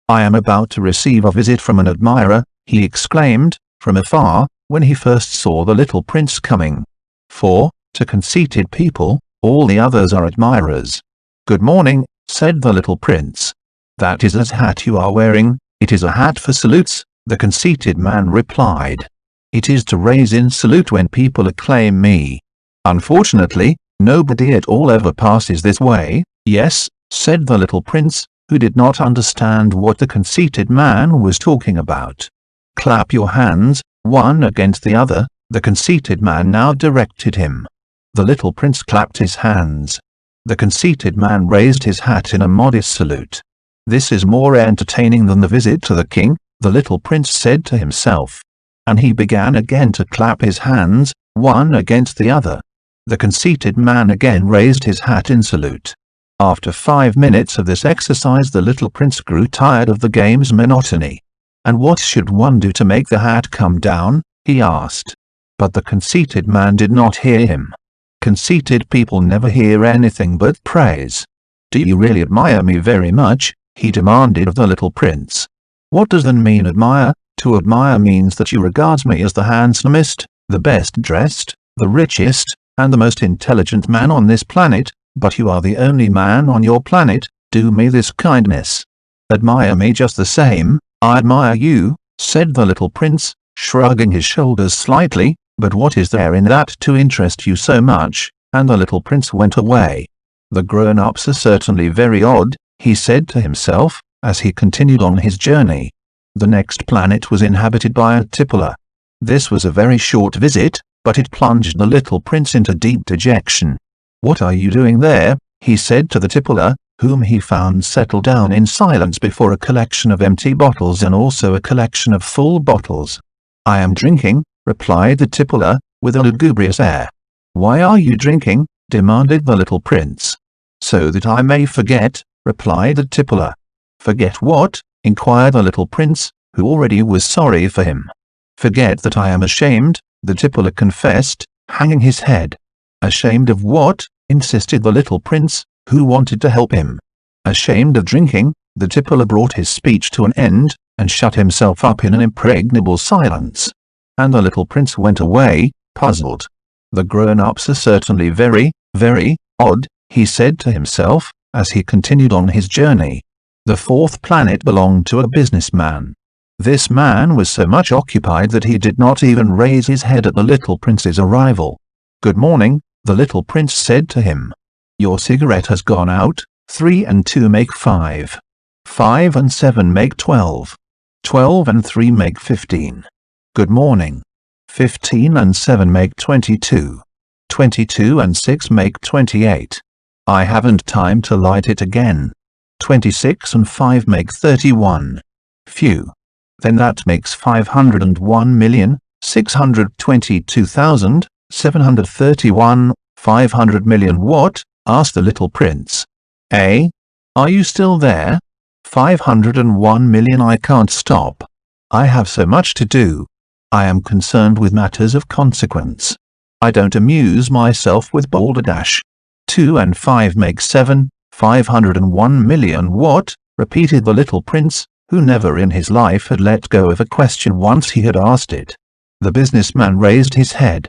am about to receive a visit from an admirer, he exclaimed, from afar, when he first saw the little prince coming. For, to conceited people, all the others are admirers. Good morning, said the little prince. That is a hat you are wearing. It is a hat for salutes, the conceited man replied. It is to raise in salute when people acclaim me. Unfortunately, nobody at all ever passes this way. Yes, said the little prince, who did not understand what the conceited man was talking about. "Clap your hands, one against the other," the conceited man now directed him. The little prince clapped his hands. The conceited man raised his hat in a modest salute. "This is more entertaining than the visit to the king," the little prince said to himself. And he began again to clap his hands, one against the other. The conceited man again raised his hat in salute. After 5 minutes of this exercise the little prince grew tired of the game's monotony. "And what should one do to make the hat come down?" he asked. But the conceited man did not hear him. Conceited people never hear anything but praise. "Do you really admire me very much?" he demanded of the little prince. "What does that mean, admire?" "To admire means that you regard me as the handsomest, the best dressed, the richest, and the most intelligent man on this planet, but you are the only man on your planet. Do me this kindness. Admire me just the same." "I admire you," said the little prince, shrugging his shoulders slightly, "but what is there in that to interest you so much?" And the little prince went away. "The grown-ups are certainly very odd," he said to himself, as he continued on his journey. The next planet was inhabited by a tippler. This was a very short visit, but it plunged the little prince into deep dejection. "What are you doing there?" he said to the tippler, whom he found settled down in silence before a collection of empty bottles and also a collection of full bottles. "I am drinking," replied the tippler, with a lugubrious air. "Why are you drinking?" demanded the little prince. "So that I may forget," replied the tippler. "Forget what?" inquired the little prince, who already was sorry for him. "Forget that I am ashamed," the tippler confessed, hanging his head. "Ashamed of what?" insisted the little prince, who wanted to help him. "Ashamed of drinking," the tippler brought his speech to an end, and shut himself up in an impregnable silence. And the little prince went away, puzzled. "The grown-ups are certainly very, very odd," he said to himself, as he continued on his journey. The fourth planet belonged to a businessman. This man was so much occupied that he did not even raise his head at the little prince's arrival. "Good morning," the little prince said to him. "Your cigarette has gone out. 3 and 2 make 5. 5 and 7 make 12. 12 and 3 make 15. Good morning. 15 and 7 make 22. 22 and 6 make 28. I haven't time to light it again. 26 and 5 make 31. Phew. Then that makes 501,622,731. 500 million what?" asked the little prince. "Eh? Are you still there? 501 million. I can't stop. I have so much to do. I am concerned with matters of consequence. I don't amuse myself with balderdash. 2 and 5 make 7. 501 million what?" repeated the little prince, who never in his life had let go of a question once he had asked it. The businessman raised his head.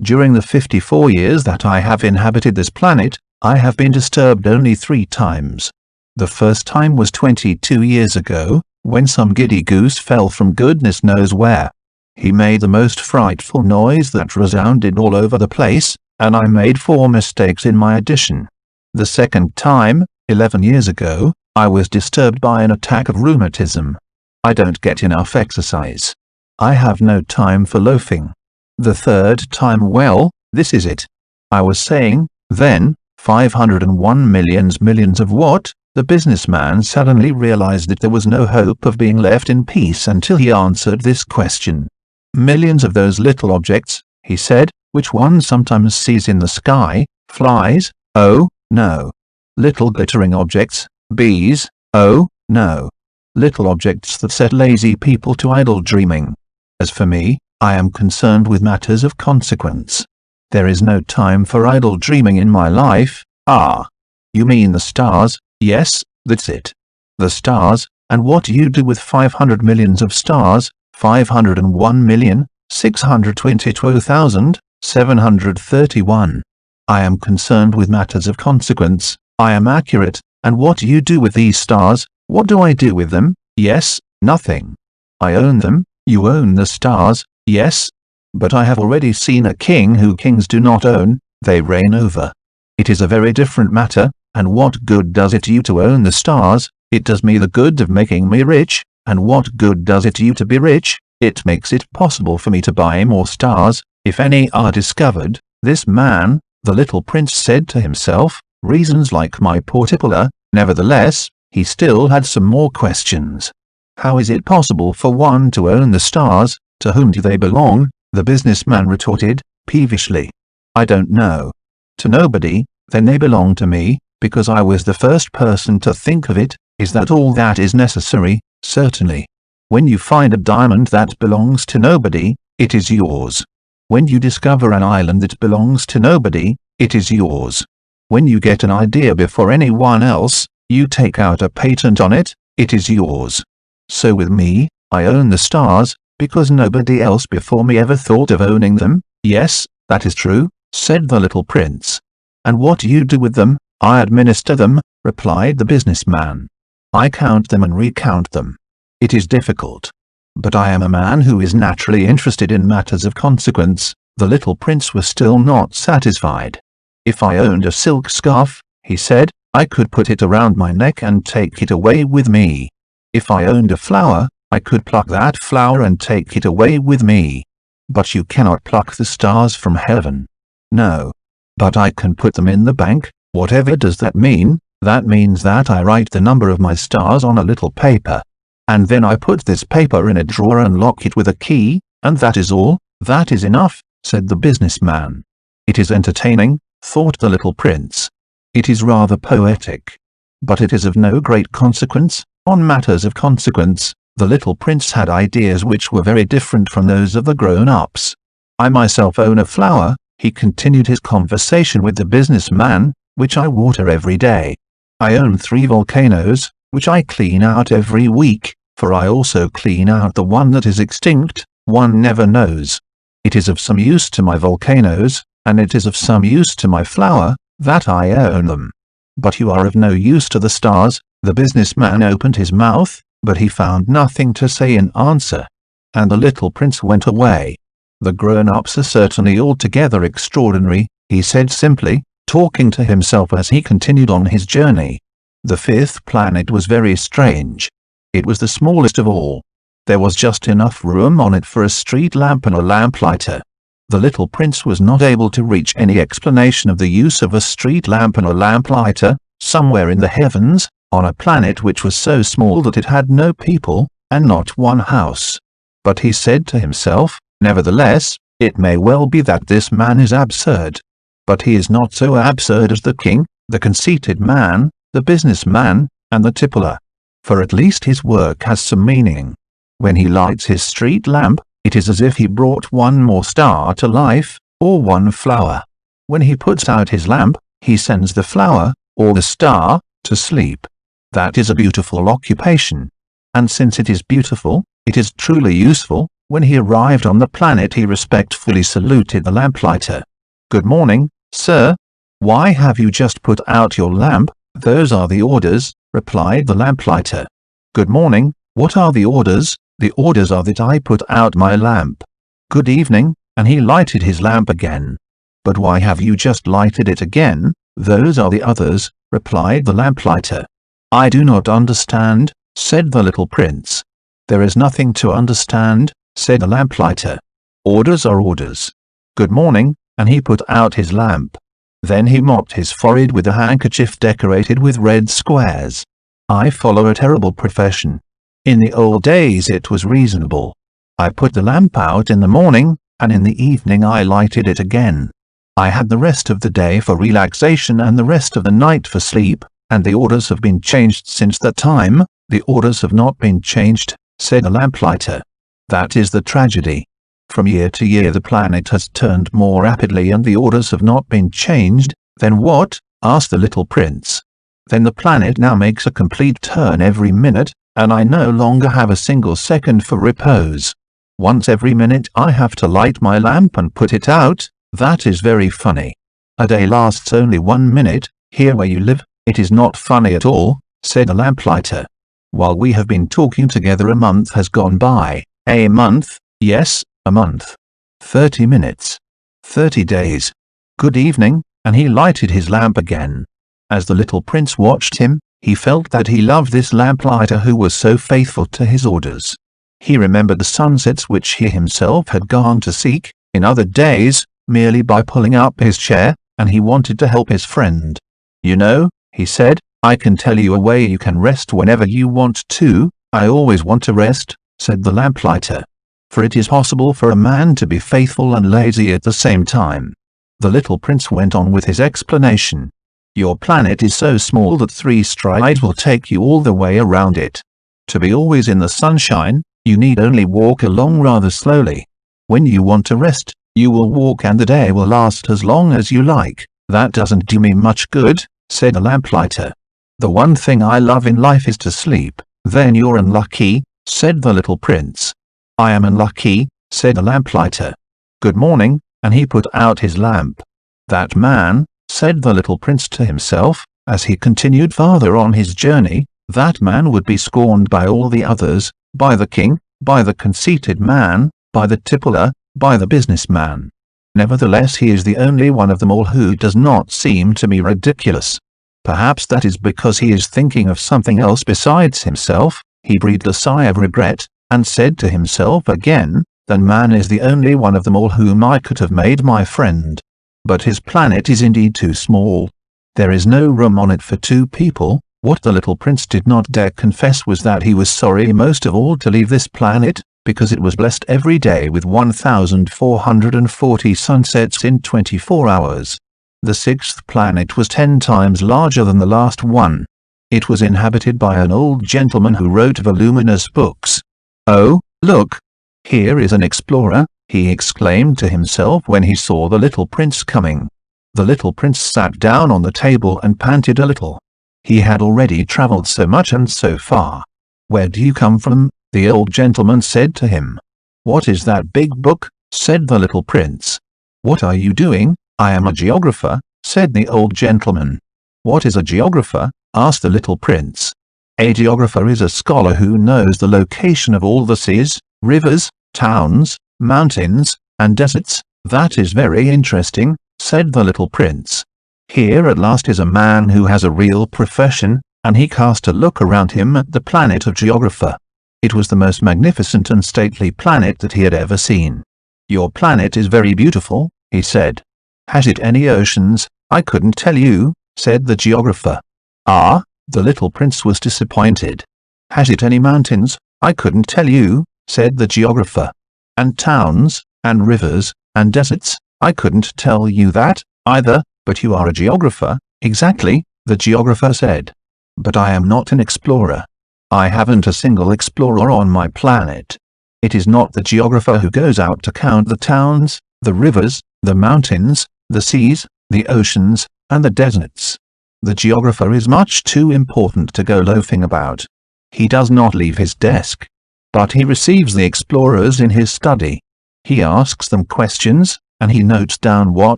"During the 54 years that I have inhabited this planet, I have been disturbed only 3 times. The first time was 22 years ago, when some giddy goose fell from goodness knows where. He made the most frightful noise that resounded all over the place, and I made 4 mistakes in my addition. The second time, 11 years ago, I was disturbed by an attack of rheumatism. I don't get enough exercise. I have no time for loafing. The third time, well, this is it. I was saying, then, 501 millions of what?" The businessman suddenly realized that there was no hope of being left in peace until he answered this question. "Millions of those little objects," he said, "which one sometimes sees in the sky. Flies? Oh, no. Little glittering objects. Bees? Oh, no. Little objects that set lazy people to idle dreaming. As for me, I am concerned with matters of consequence. There is no time for idle dreaming in my life." "Ah. You mean the stars?" "Yes, that's it. The stars, and what do you do with 500 millions of stars? 501,622,731. I am concerned with matters of consequence. I am accurate, and what do you do with these stars?" "What do I do with them?" "Yes, nothing. I own them." "You own the stars?" "Yes. But I have already seen a king who kings do not own, they reign over. It is a very different matter, and what good does it you to own the stars, It does me the good of making me rich, and what good does it you to be rich? It makes it possible for me to buy more stars, if any are discovered. This man, the little prince said to himself, reasons like my poor tippler. Nevertheless, he still had some more questions. How is it possible for one to own the stars? To whom do they belong? The businessman retorted, peevishly. I don't know. To nobody. Then they belong to me, because I was the first person to think of it. Is that all that is necessary? Certainly. When you find a diamond that belongs to nobody, it is yours. When you discover an island that belongs to nobody, it is yours. When you get an idea before anyone else, you take out a patent on it, it is yours. So with me, I own the stars, because nobody else before me ever thought of owning them. Yes, that is true, said the little prince. And what do you do with them? I administer them, replied the businessman. I count them and recount them. It is difficult. But I am a man who is naturally interested in matters of consequence. The little prince was still not satisfied. If I owned a silk scarf, he said, I could put it around my neck and take it away with me. If I owned a flower, I could pluck that flower and take it away with me. But you cannot pluck the stars from heaven. No. But I can put them in the bank. Whatever does that mean? That means that I write the number of my stars on a little paper. And then I put this paper in a drawer and lock it with a key, and that is all. That is enough, said the businessman. It is entertaining, thought the little prince. It is rather poetic. But it is of no great consequence. On matters of consequence, the little prince had ideas which were very different from those of the grown-ups. I myself own a flower, he continued his conversation with the businessman, which I water every day. I own 3 volcanoes, which I clean out every week, for I also clean out the one that is extinct. One never knows. It is of some use to my volcanoes, and it is of some use to my flower, that I own them. But you are of no use to the stars. The businessman opened his mouth, but he found nothing to say in answer. And the little prince went away. The grown-ups are certainly altogether extraordinary, he said simply, talking to himself as he continued on his journey. The 5th planet was very strange. It was the smallest of all. There was just enough room on it for a street lamp and a lamplighter. The little prince was not able to reach any explanation of the use of a street lamp and a lamplighter. Somewhere in the heavens, on a planet which was so small that it had no people, and not one house. But he said to himself, nevertheless, it may well be that this man is absurd. But he is not so absurd as the king, the conceited man, the businessman, and the tippler. For at least his work has some meaning. When he lights his street lamp, it is as if he brought one more star to life, or one flower. When he puts out his lamp, he sends the flower, or the star, to sleep. That is a beautiful occupation. And since it is beautiful, it is truly useful. When he arrived on the planet he respectfully saluted the lamplighter. Good morning, sir. Why have you just put out your lamp? Those are the orders, replied the lamplighter. Good morning. What are the orders? The orders are that I put out my lamp. Good evening, and he lighted his lamp again. But why have you just lighted it again? Those are the others, replied the lamplighter. I do not understand, said the little prince. There is nothing to understand, said the lamplighter. Orders are orders. Good morning, and he put out his lamp. Then he mopped his forehead with a handkerchief decorated with red squares. I follow a terrible profession. In the old days it was reasonable. I put the lamp out in the morning, and in the evening I lighted it again. I had the rest of the day for relaxation and the rest of the night for sleep, and the orders have been changed since that time. The orders have not been changed, said the lamplighter. That is the tragedy. From year to year the planet has turned more rapidly and the orders have not been changed. Then what? Asked the little prince. Then the planet now makes a complete turn every minute, and I no longer have a single second for repose. Once every minute I have to light my lamp and put it out. That is very funny. A day lasts only 1 minute. Here where you live, it is not funny at all, said the lamplighter. While we have been talking together a month has gone by. A month? Yes, a month. 30 minutes. 30 days. Good evening, and he lighted his lamp again. As the little prince watched him, He felt that he loved this lamplighter who was so faithful to his orders. He remembered the sunsets which he himself had gone to seek, in other days, merely by pulling up his chair, and he wanted to help his friend. "You know," he said, "I can tell you a way you can rest whenever you want to." "I always want to rest," said the lamplighter. "For it is possible for a man to be faithful and lazy at the same time." The little prince went on with his explanation. "Your planet is so small that 3 strides will take you all the way around it. To be always in the sunshine, you need only walk along rather slowly. When you want to rest, you will walk and the day will last as long as you like." "That doesn't do me much good," said the lamplighter. "The one thing I love in life is to sleep." "Then you're unlucky," said the little prince. "I am unlucky," said the lamplighter. "Good morning," and he put out his lamp. "That man," said the little prince to himself, as he continued farther on his journey, "that man would be scorned by all the others, by the king, by the conceited man, by the tippler, by the businessman. Nevertheless he is the only one of them all who does not seem to me ridiculous. Perhaps that is because he is thinking of something else besides himself." He breathed a sigh of regret, and said to himself again, "That man is the only one of them all whom I could have made my friend. But his planet is indeed too small. There is no room on it for 2 people." What the little prince did not dare confess was that he was sorry most of all to leave this planet, because it was blessed every day with 1440 sunsets in 24 hours. The 6th planet was 10 times larger than the last one. It was inhabited by an old gentleman who wrote voluminous books. "Oh, look! Here is an explorer," he exclaimed to himself when he saw the little prince coming. The little prince sat down on the table and panted a little. He had already travelled so much and so far. "Where do you come from?" the old gentleman said to him. "What is that big book?" said the little prince. "What are you doing?" "I am a geographer," said the old gentleman. "What is a geographer?" asked the little prince. "A geographer is a scholar who knows the location of all the seas, rivers, towns, mountains, and deserts." "That is very interesting," said the little prince. "Here at last is a man who has a real profession," and he cast a look around him at the planet of geographer. It was the most magnificent and stately planet that he had ever seen. "Your planet is very beautiful," he said. "Has it any oceans?" "I couldn't tell you," said the geographer. "Ah," the little prince was disappointed. "Has it any mountains?" "I couldn't tell you," said the geographer. "And towns, and rivers, and deserts?" "I couldn't tell you that, either, but you are a geographer." "Exactly," the geographer said. "But I am not an explorer. I haven't a single explorer on my planet. It is not the geographer who goes out to count the towns, the rivers, the mountains, the seas, the oceans, and the deserts. The geographer is much too important to go loafing about. He does not leave his desk. But he receives the explorers in his study. He asks them questions, and he notes down what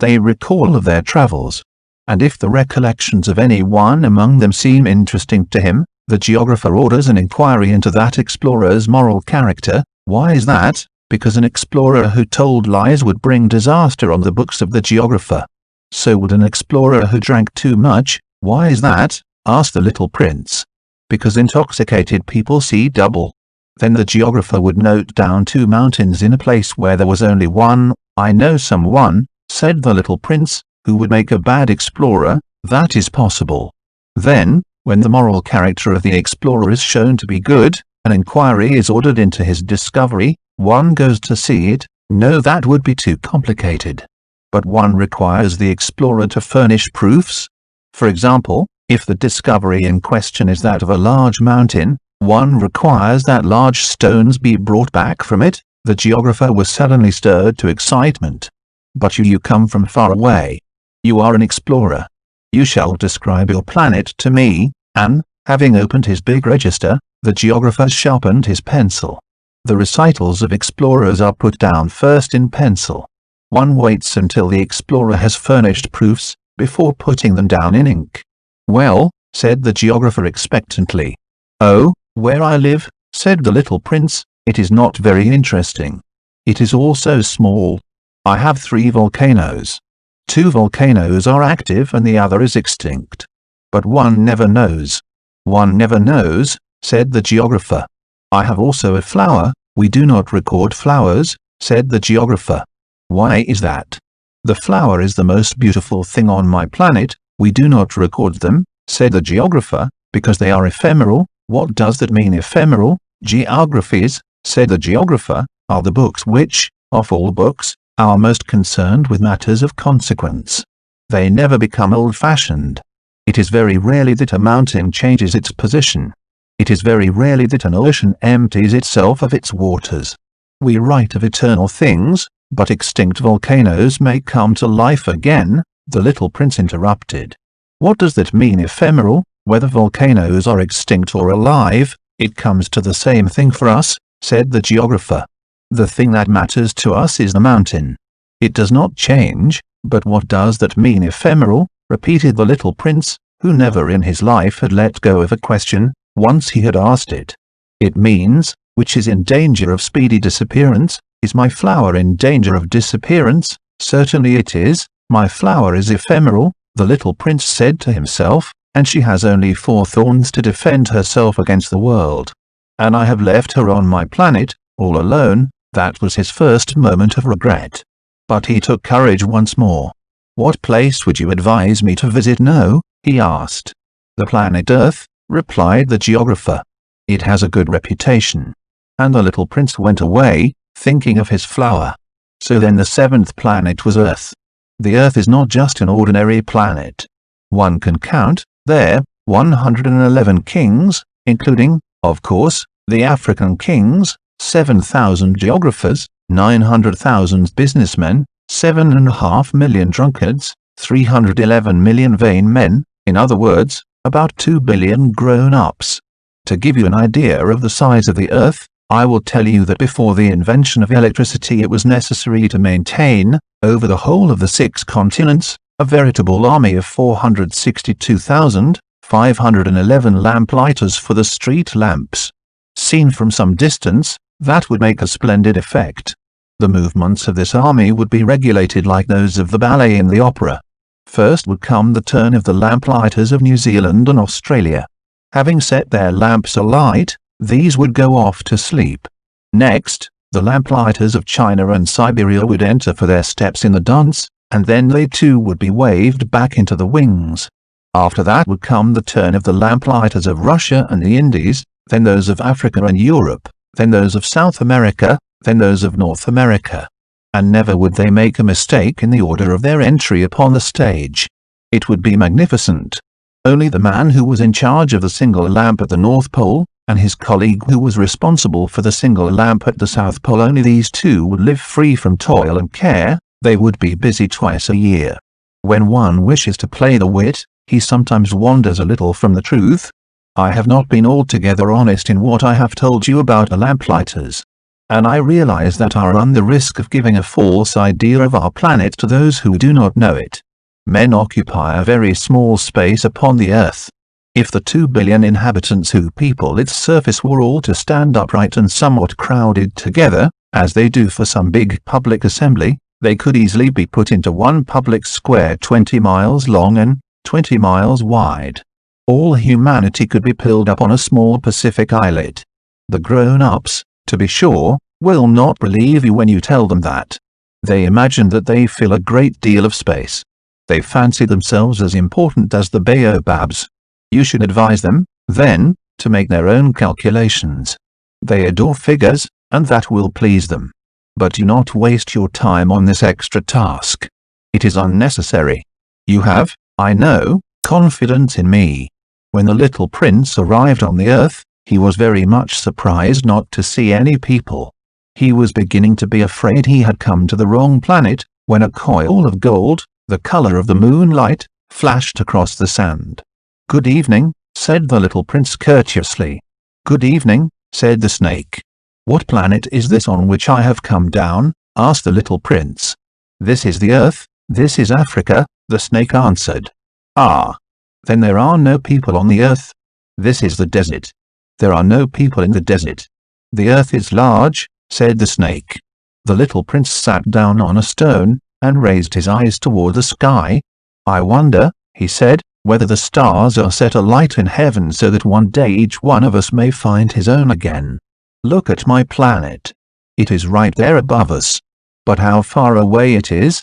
they recall of their travels. And if the recollections of any one among them seem interesting to him, the geographer orders an inquiry into that explorer's moral character. Why is that? Because an explorer who told lies would bring disaster on the books of the geographer. So would an explorer who drank too much. Why is that? Asked the little prince. Because intoxicated people see double. Then the geographer would note down 2 mountains in a place where there was only one. "I know someone," said the little prince, "who would make a bad explorer." "That is possible." Then, when the moral character of the explorer is shown to be good, an inquiry is ordered into his discovery. One goes to see it. No, that would be too complicated. But one requires the explorer to furnish proofs. For example, if the discovery in question is that of a large mountain, one requires that large stones be brought back from it. The geographer was suddenly stirred to excitement. "But you come from far away. You are an explorer. You shall describe your planet to me," and, having opened his big register, the geographer sharpened his pencil. The recitals of explorers are put down first in pencil. One waits until the explorer has furnished proofs, before putting them down in ink. "Well," said the geographer expectantly. "Oh, where I live," said the little prince, "it is not very interesting. It is all so small. I have 3 volcanoes. 2 volcanoes are active and the other is extinct. But one never knows. One never knows, said the geographer. I have also a flower. We do not record flowers, said the geographer. Why is that? The flower is the most beautiful thing on my planet. We do not record them, said the geographer, because they are ephemeral. What does that mean, ephemeral? Geographies, said the geographer, are the books which, of all books, are most concerned with matters of consequence. They never become old-fashioned. It is very rarely that a mountain changes its position. It is very rarely that an ocean empties itself of its waters. We write of eternal things, but extinct volcanoes may come to life again, the little prince interrupted. What does that mean, ephemeral? Whether volcanoes are extinct or alive, it comes to the same thing for us, said the geographer. The thing that matters to us is the mountain. It does not change, but what does that mean, ephemeral? Repeated the little prince, who never in his life had let go of a question, once he had asked it. It means, which is in danger of speedy disappearance. Is my flower in danger of disappearance? Certainly it is. My flower is ephemeral, the little prince said to himself, and she has only 4 thorns to defend herself against the world. And I have left her on my planet, all alone. That was his first moment of regret. But he took courage once more. What place would you advise me to visit? No, he asked. The planet Earth, replied the geographer. It has a good reputation. And the little prince went away, thinking of his flower. So then the 7th planet was Earth. The Earth is not just an ordinary planet. One can count, there, 111 kings, including, of course, the African kings, 7,000 geographers, 900,000 businessmen, 7.5 million drunkards, 311 million vain men, in other words, about 2 billion grown-ups. To give you an idea of the size of the Earth, I will tell you that before the invention of electricity it was necessary to maintain, over the whole of the 6 continents, a veritable army of 462,511 lamp-lighters for the street lamps. Seen from some distance, that would make a splendid effect. The movements of this army would be regulated like those of the ballet in the opera. First would come the turn of the lamp-lighters of New Zealand and Australia. Having set their lamps alight, these would go off to sleep. Next, the lamp-lighters of China and Siberia would enter for their steps in the dance, and then they too would be waved back into the wings. After that would come the turn of the lamp-lighters of Russia and the Indies, then those of Africa and Europe, then those of South America, then those of North America. And never would they make a mistake in the order of their entry upon the stage. It would be magnificent. Only the man who was in charge of the single lamp at the North Pole, and his colleague who was responsible for the single lamp at the South Pole, only these two would live free from toil and care. They would be busy twice a year. When one wishes to play the wit, he sometimes wanders a little from the truth. I have not been altogether honest in what I have told you about the lamplighters. And I realize that I run the risk of giving a false idea of our planet to those who do not know it. Men occupy a very small space upon the earth. If the 2 billion inhabitants who people its surface were all to stand upright and somewhat crowded together, as they do for some big public assembly, they could easily be put into one public square 20 miles long and 20 miles wide. All humanity could be pilled up on a small Pacific islet. The grown-ups, to be sure, will not believe you when you tell them that. They imagine that they fill a great deal of space. They fancy themselves as important as the baobabs. You should advise them, then, to make their own calculations. They adore figures, and that will please them. But do not waste your time on this extra task. It is unnecessary. You have, I know, confidence in me. When the little prince arrived on the earth, he was very much surprised not to see any people. He was beginning to be afraid he had come to the wrong planet, when a coil of gold, the color of the moonlight, flashed across the sand. "Good evening," said the little prince courteously. "Good evening," said the snake. "What planet is this on which I have come down?" asked the little prince. "This is the earth, this is Africa," the snake answered. "Ah. Then there are no people on the earth?" "This is the desert. There are no people in the desert." "The earth is large," said the snake. The little prince sat down on a stone, and raised his eyes toward the sky. "I wonder," he said, whether the stars are set alight in heaven so that one day each one of us may find his own again. Look at my planet. It is right there above us. But how far away it is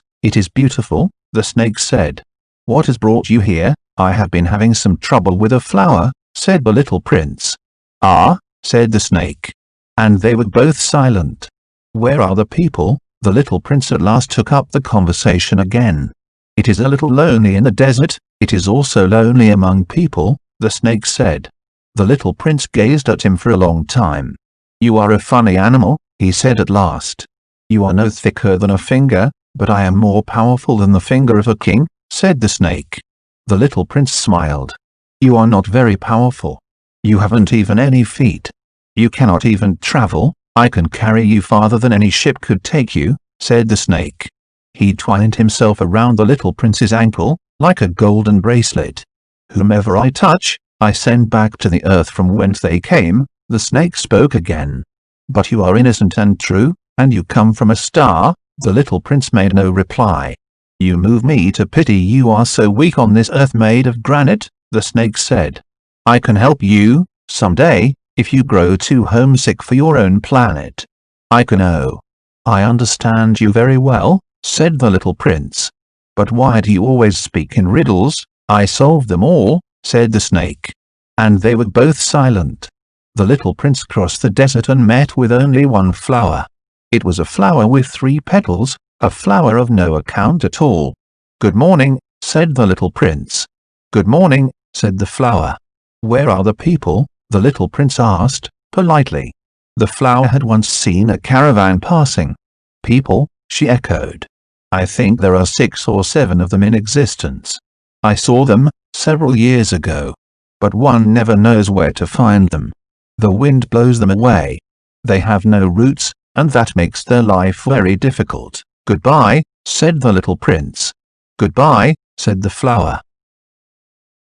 beautiful, the snake said. What has brought you here? I have been having some trouble with a flower, said the little prince. Ah, said the snake. And they were both silent. Where are the people? The little prince at last took up the conversation again. It is a little lonely in the desert, it is also lonely among people, the snake said. The little prince gazed at him for a long time. You are a funny animal, he said at last. You are no thicker than a finger, but I am more powerful than the finger of a king, said the snake. The little prince smiled. You are not very powerful. You haven't even any feet. You cannot even travel. I can carry you farther than any ship could take you, said the snake. He twined himself around the little prince's ankle, like a golden bracelet. Whomever I touch, I send back to the earth from whence they came, the snake spoke again. But you are innocent and true, and you come from a star, the little prince made no reply. You move me to pity, you are so weak on this earth made of granite, the snake said. I can help you, someday, if you grow too homesick for your own planet. I can. Oh, I understand you very well, said the little prince. But why do you always speak in riddles? I solve them all, said the snake. And they were both silent. The little prince crossed the desert and met with only one flower. It was a flower with 3 petals, a flower of no account at all. Good morning, said the little prince. Good morning, said the flower. Where are the people? The little prince asked, politely. The flower had once seen a caravan passing. People, she echoed. I think there are 6 or 7 of them in existence. I saw them, several years ago. But one never knows where to find them. The wind blows them away. They have no roots, and that makes their life very difficult. Goodbye, said the little prince. Goodbye, said the flower.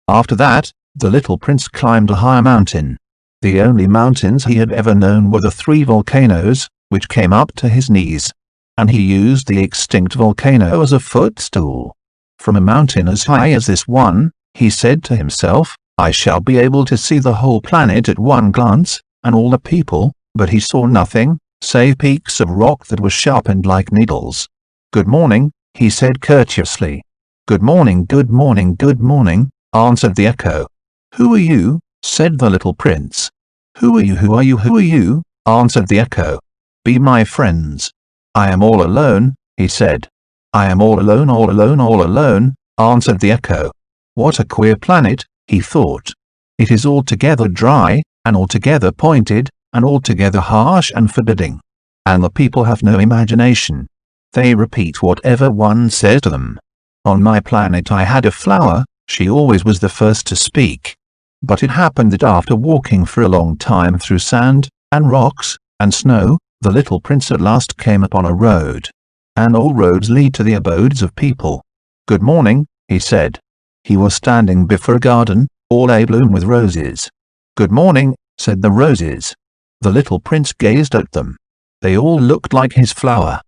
After that, the little prince climbed a high mountain. The only mountains he had ever known were the 3 volcanoes, which came up to his knees. And he used the extinct volcano as a footstool. From a mountain as high as this one, he said to himself, I shall be able to see the whole planet at one glance, and all the people, but he saw nothing, save peaks of rock that were sharpened like needles. Good morning, he said courteously. Good morning, good morning, good morning, answered the echo. Who are you? Said the little prince. Who are you, who are you, who are you? Answered the echo. Be my friends. I am all alone, he said. I am all alone, all alone, all alone, answered the echo. What a queer planet, he thought. It is altogether dry, and altogether pointed, and altogether harsh and forbidding. And the people have no imagination. They repeat whatever one says to them. On my planet I had a flower, she always was the first to speak. But it happened that after walking for a long time through sand, and rocks, and snow, the little prince at last came upon a road. And all roads lead to the abodes of people. Good morning, he said. He was standing before a garden, all abloom with roses. Good morning, said the roses. The little prince gazed at them. They all looked like his flower.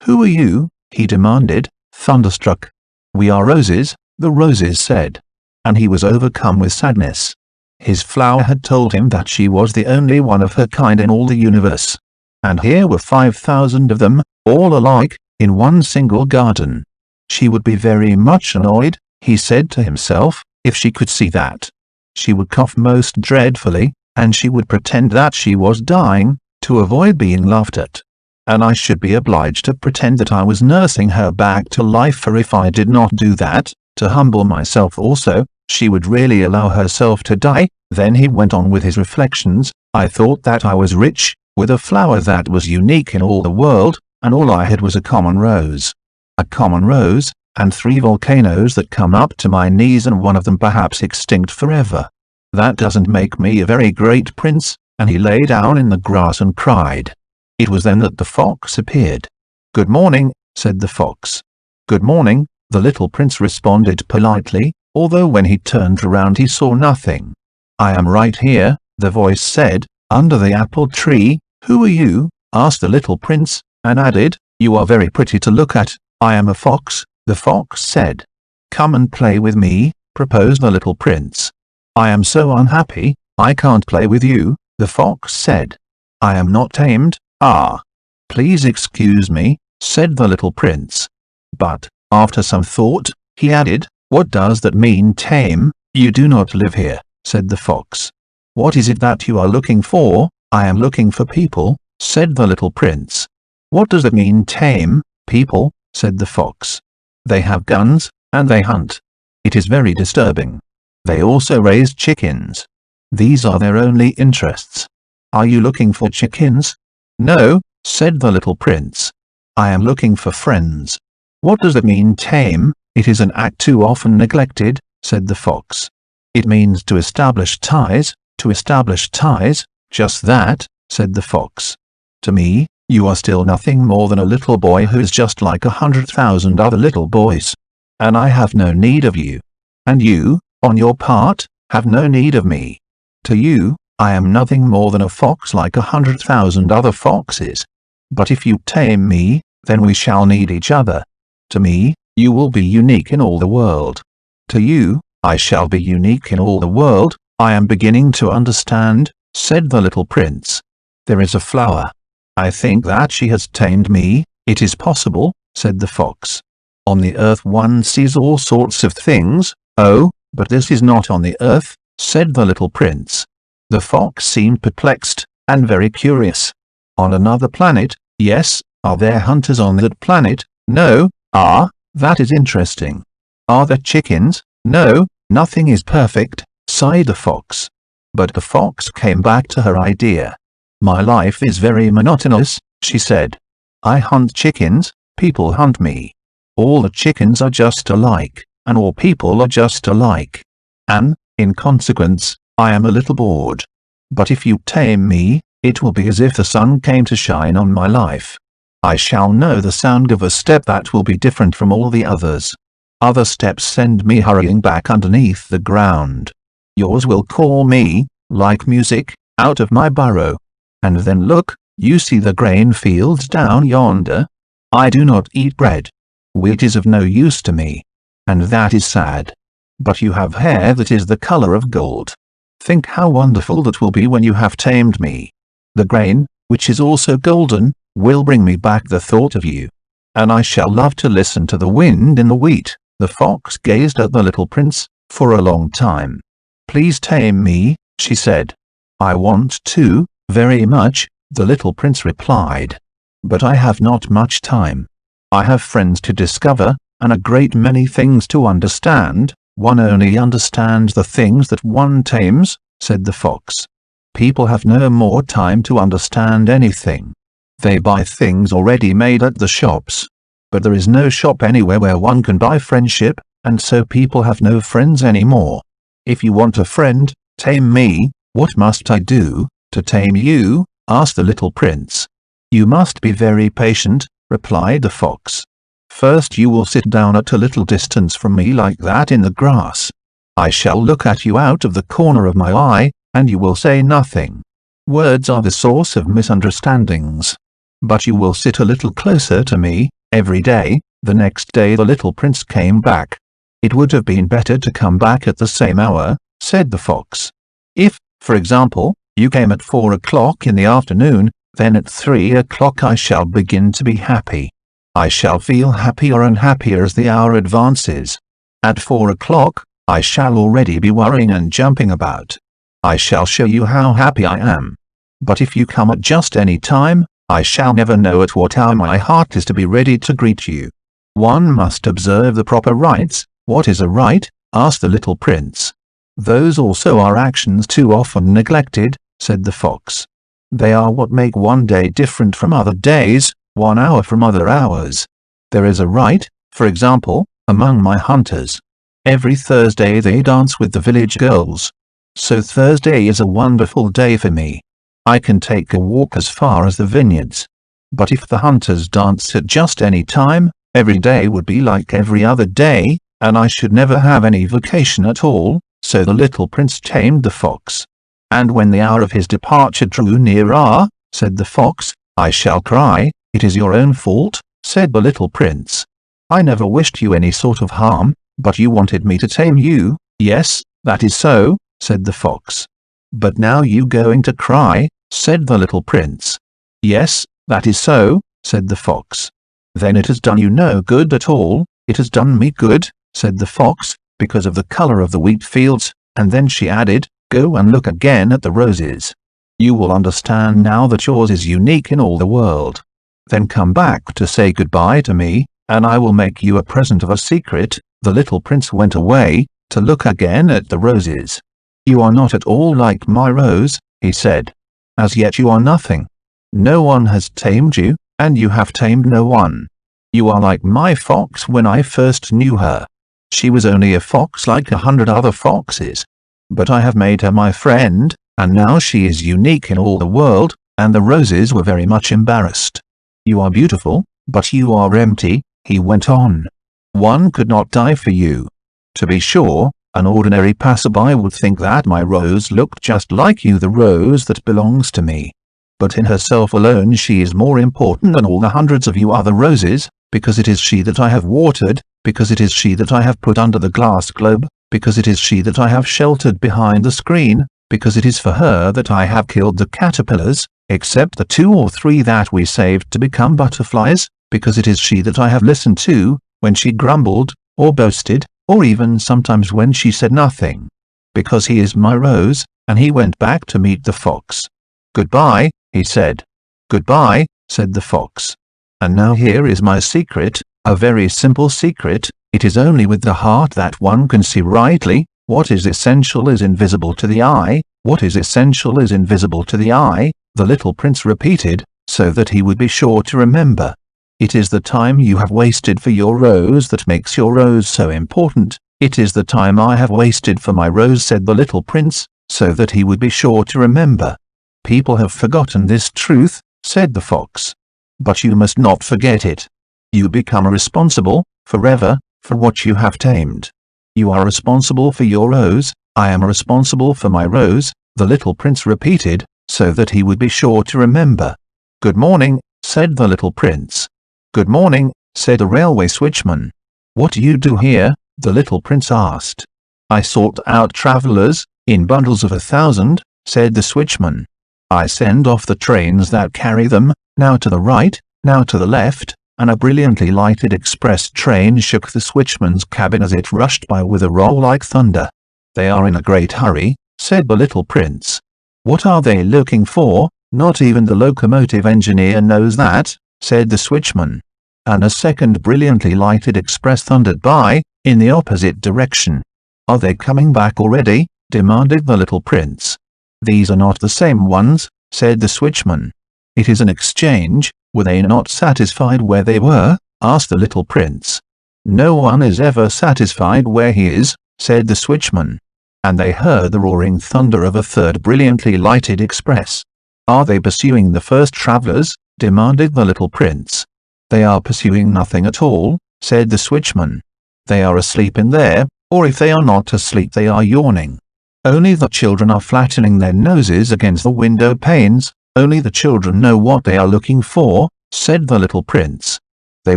Who are you? He demanded, thunderstruck. We are roses, the roses said. And he was overcome with sadness. His flower had told him that she was the only one of her kind in all the universe. And here were 5,000 of them, all alike, in one single garden. She would be very much annoyed, he said to himself, if she could see that. She would cough most dreadfully, and she would pretend that she was dying, to avoid being laughed at. And I should be obliged to pretend that I was nursing her back to life, for if I did not do that, to humble myself also, she would really allow herself to die. Then he went on with his reflections. I thought that I was rich, with a flower that was unique in all the world, and all I had was a common rose. A common rose, and 3 volcanoes that come up to my knees, and one of them perhaps extinct forever. That doesn't make me a very great prince, and he lay down in the grass and cried. It was then that the fox appeared. Good morning, said the fox. Good morning, the little prince responded politely, although when he turned around he saw nothing. I am right here, the voice said, under the apple tree. Who are you? Asked the little prince, and added, You are very pretty to look at. I am a fox, the fox said. Come and play with me, proposed the little prince. "I am so unhappy, I can't play with you," the fox said. "I am not tamed." "Ah, please excuse me," said the little prince. But, after some thought, he added, "What does that mean, tame? You do not live here," said the fox. "What is it that you are looking for?" "I am looking for people," said the little prince. "What does that mean, tame? People," said the fox. "They have guns, and they hunt. It is very disturbing. They also raise chickens. These are their only interests. Are you looking for chickens?" "No," said the little prince. "I am looking for friends." "What does that mean, tame? It is an act too often neglected," said the fox. "It means to establish ties, to establish ties." "Just that," said the fox. "To me, you are still nothing more than a little boy who is just like 100,000 other little boys. And I have no need of you. And you, on your part, have no need of me. To you, I am nothing more than a fox like 100,000 other foxes. But if you tame me, then we shall need each other. To me, you will be unique in all the world. To you, I shall be unique in all the world." "I am beginning to understand," said the little prince. "There is a flower. I think that she has tamed me." "It is possible," said the fox. "On the earth one sees all sorts of things." "Oh, but this is not on the earth," said the little prince. The fox seemed perplexed, and very curious. "On another planet?" "Yes." "Are there hunters on that planet?" "No." "Ah, that is interesting." "Are there chickens?" "No." "Nothing is perfect," sighed the fox. But the fox came back to her idea. "My life is very monotonous," she said. "I hunt chickens, people hunt me. All the chickens are just alike, and all people are just alike. And, in consequence, I am a little bored. But if you tame me, it will be as if the sun came to shine on my life. I shall know the sound of a step that will be different from all the others. Other steps send me hurrying back underneath the ground. Yours will call me, like music, out of my burrow. And then look, you see the grain fields down yonder? I do not eat bread. Wheat is of no use to me. And that is sad. But you have hair that is the color of gold. Think how wonderful that will be when you have tamed me. The grain, which is also golden, will bring me back the thought of you. And I shall love to listen to the wind in the wheat." The fox gazed at the little prince for a long time. "Please tame me," she said. "I want to, very much," the little prince replied. "But I have not much time. I have friends to discover, and a great many things to understand." "One only understands the things that one tames," said the fox. "People have no more time to understand anything. They buy things already made at the shops. But there is no shop anywhere where one can buy friendship, and so people have no friends anymore. If you want a friend, tame me." "What must I do to tame you?" asked the little prince. "You must be very patient," replied the fox. "First you will sit down at a little distance from me like that in the grass. I shall look at you out of the corner of my eye, and you will say nothing. Words are the source of misunderstandings. But you will sit a little closer to me, every day." The next day the little prince came back. "It would have been better to come back at the same hour," said the fox. "If, for example, you came at 4 o'clock in the afternoon, then at 3 o'clock I shall begin to be happy. I shall feel happier and happier as the hour advances. At 4 o'clock, I shall already be worrying and jumping about. I shall show you how happy I am. But if you come at just any time, I shall never know at what hour my heart is to be ready to greet you. One must observe the proper rites." "What is a rite?" asked the little prince. "Those also are actions too often neglected," said the fox. "They are what make one day different from other days, 1 hour from other hours. There is a rite, for example, among my hunters. Every Thursday they dance with the village girls. So Thursday is a wonderful day for me. I can take a walk as far as the vineyards. But if the hunters dance at just any time, every day would be like every other day, and I should never have any vacation at all." So the little prince tamed the fox. "And when the hour of his departure drew nearer," said the fox, "I shall cry." "It is your own fault," said the little prince. "I never wished you any sort of harm, but you wanted me to tame you, "Yes, that is so," said the fox. "But now you going to cry?" said the little prince. "Yes, that is so," said the fox. "Then it has done you no good at all." "It has done me good," said the fox, "because of the color of the wheat fields," and then she added, "Go and look again at the roses. You will understand now that yours is unique in all the world. Then come back to say goodbye to me, and I will make you a present of a secret." The little prince went away, to look again at the roses. "You are not at all like my rose," he said. "As yet you are nothing. No one has tamed you, and you have tamed no one. You are like my fox when I first knew her. She was only a fox like 100 other foxes. But I have made her my friend, and now she is unique in all the world," and the roses were very much embarrassed. "You are beautiful, but you are empty," he went on. "One could not die for you. To be sure, an ordinary passerby would think that my rose looked just like you, the rose that belongs to me. But in herself alone she is more important than all the hundreds of you other roses, because it is she that I have watered, because it is she that I have put under the glass globe, because it is she that I have sheltered behind the screen, because it is for her that I have killed the caterpillars, except the 2 or 3 that we saved to become butterflies, because it is she that I have listened to, when she grumbled, or boasted, or even sometimes when she said nothing. Because he is my rose." And he went back to meet the fox. "Goodbye," he said. "Goodbye," said the fox. "And now here is my secret, a very simple secret. It is only with the heart that one can see rightly. What is essential is invisible to the eye. What is essential is invisible to the eye," the little prince repeated, so that he would be sure to remember. "It is the time you have wasted for your rose that makes your rose so important. It is the time I have wasted for my rose," said the little prince, so that he would be sure to remember. "People have forgotten this truth," said the fox. "But you must not forget it. You become responsible, forever, for what you have tamed. You are responsible for your rose, I am responsible for my rose," the little prince repeated, so that he would be sure to remember. "Good morning," said the little prince. "Good morning," said a railway switchman. "What do you do here?" the little prince asked. "I sort out travelers, in bundles of 1,000, said the switchman. "I send off the trains that carry them, now to the right, now to the left," and a brilliantly lighted express train shook the switchman's cabin as it rushed by with a roll like thunder. "They are in a great hurry," said the little prince. "What are they looking for? Not even the locomotive engineer knows that," said the switchman. And a second brilliantly lighted express thundered by, in the opposite direction. "Are they coming back already?" demanded the little prince. "These are not the same ones," said the switchman. "It is an exchange." "Were they not satisfied where they were?" asked the little prince. "No one is ever satisfied where he is," said the switchman. And they heard the roaring thunder of a third brilliantly lighted express. "Are they pursuing the first travelers?" demanded the little prince. "They are pursuing nothing at all," said the switchman. "They are asleep in there, or if they are not asleep they are yawning. Only the children are flattening their noses against the window panes. Only the children know what they are looking for," said the little prince. "They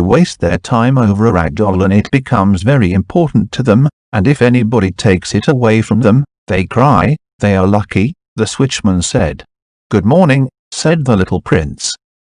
waste their time over a rag doll and it becomes very important to them, and if anybody takes it away from them, they cry. They are lucky," the switchman said. "Good morning," said the little prince.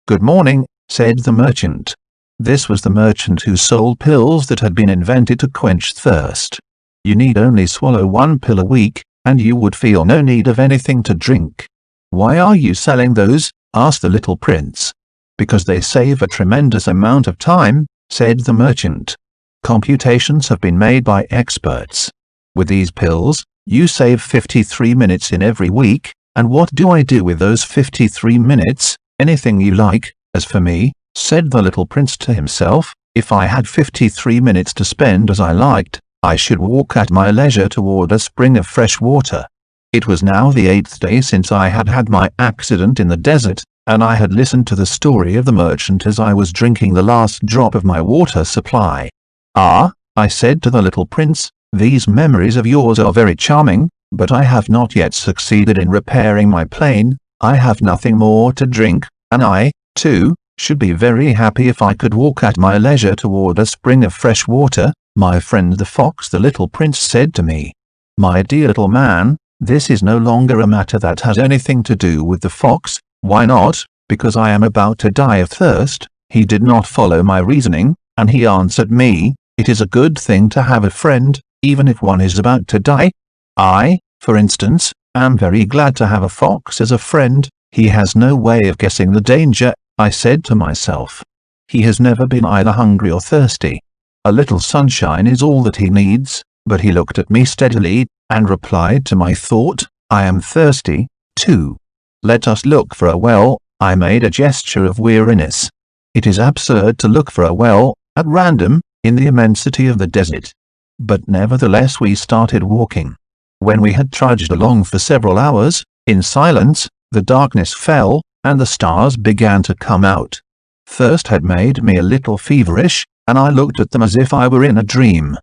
"Good morning," said the merchant. This was the merchant who sold pills that had been invented to quench thirst. You need only swallow 1 pill a week, and you would feel no need of anything to drink. "Why are you selling those?" asked the little prince. "Because they save a tremendous amount of time," said the merchant. "Computations have been made by experts. With these pills, you save 53 minutes in every week, and what do I do with those 53 minutes? Anything you like. As for me," said the little prince to himself, "if I had 53 minutes to spend as I liked, I should walk at my leisure toward a spring of fresh water." It was now the 8th day since I had had my accident in the desert, and I had listened to the story of the merchant as I was drinking the last drop of my water supply. "Ah," I said to the little prince, "these memories of yours are very charming, but I have not yet succeeded in repairing my plane. I have nothing more to drink, and I, too, should be very happy if I could walk at my leisure toward a spring of fresh water." "My friend the fox," the little prince said to me, My dear little man, this is no longer a matter that has anything to do with the fox. Why not? Because I am about to die of thirst. He did not follow my reasoning, and he answered me, it is a good thing to have a friend, even if one is about to die. I, for instance, am very glad to have a fox as a friend. He has no way of guessing the danger, I said to myself. He has never been either hungry or thirsty. A little sunshine is all that he needs. But he looked at me steadily, and replied to my thought, I am thirsty, too. Let us look for a well. I made a gesture of weariness. It is absurd to look for a well, at random, in the immensity of the desert. But nevertheless we started walking. When we had trudged along for several hours, in silence, the darkness fell, and the stars began to come out. Thirst had made me a little feverish, and I looked at them as if I were in a dream.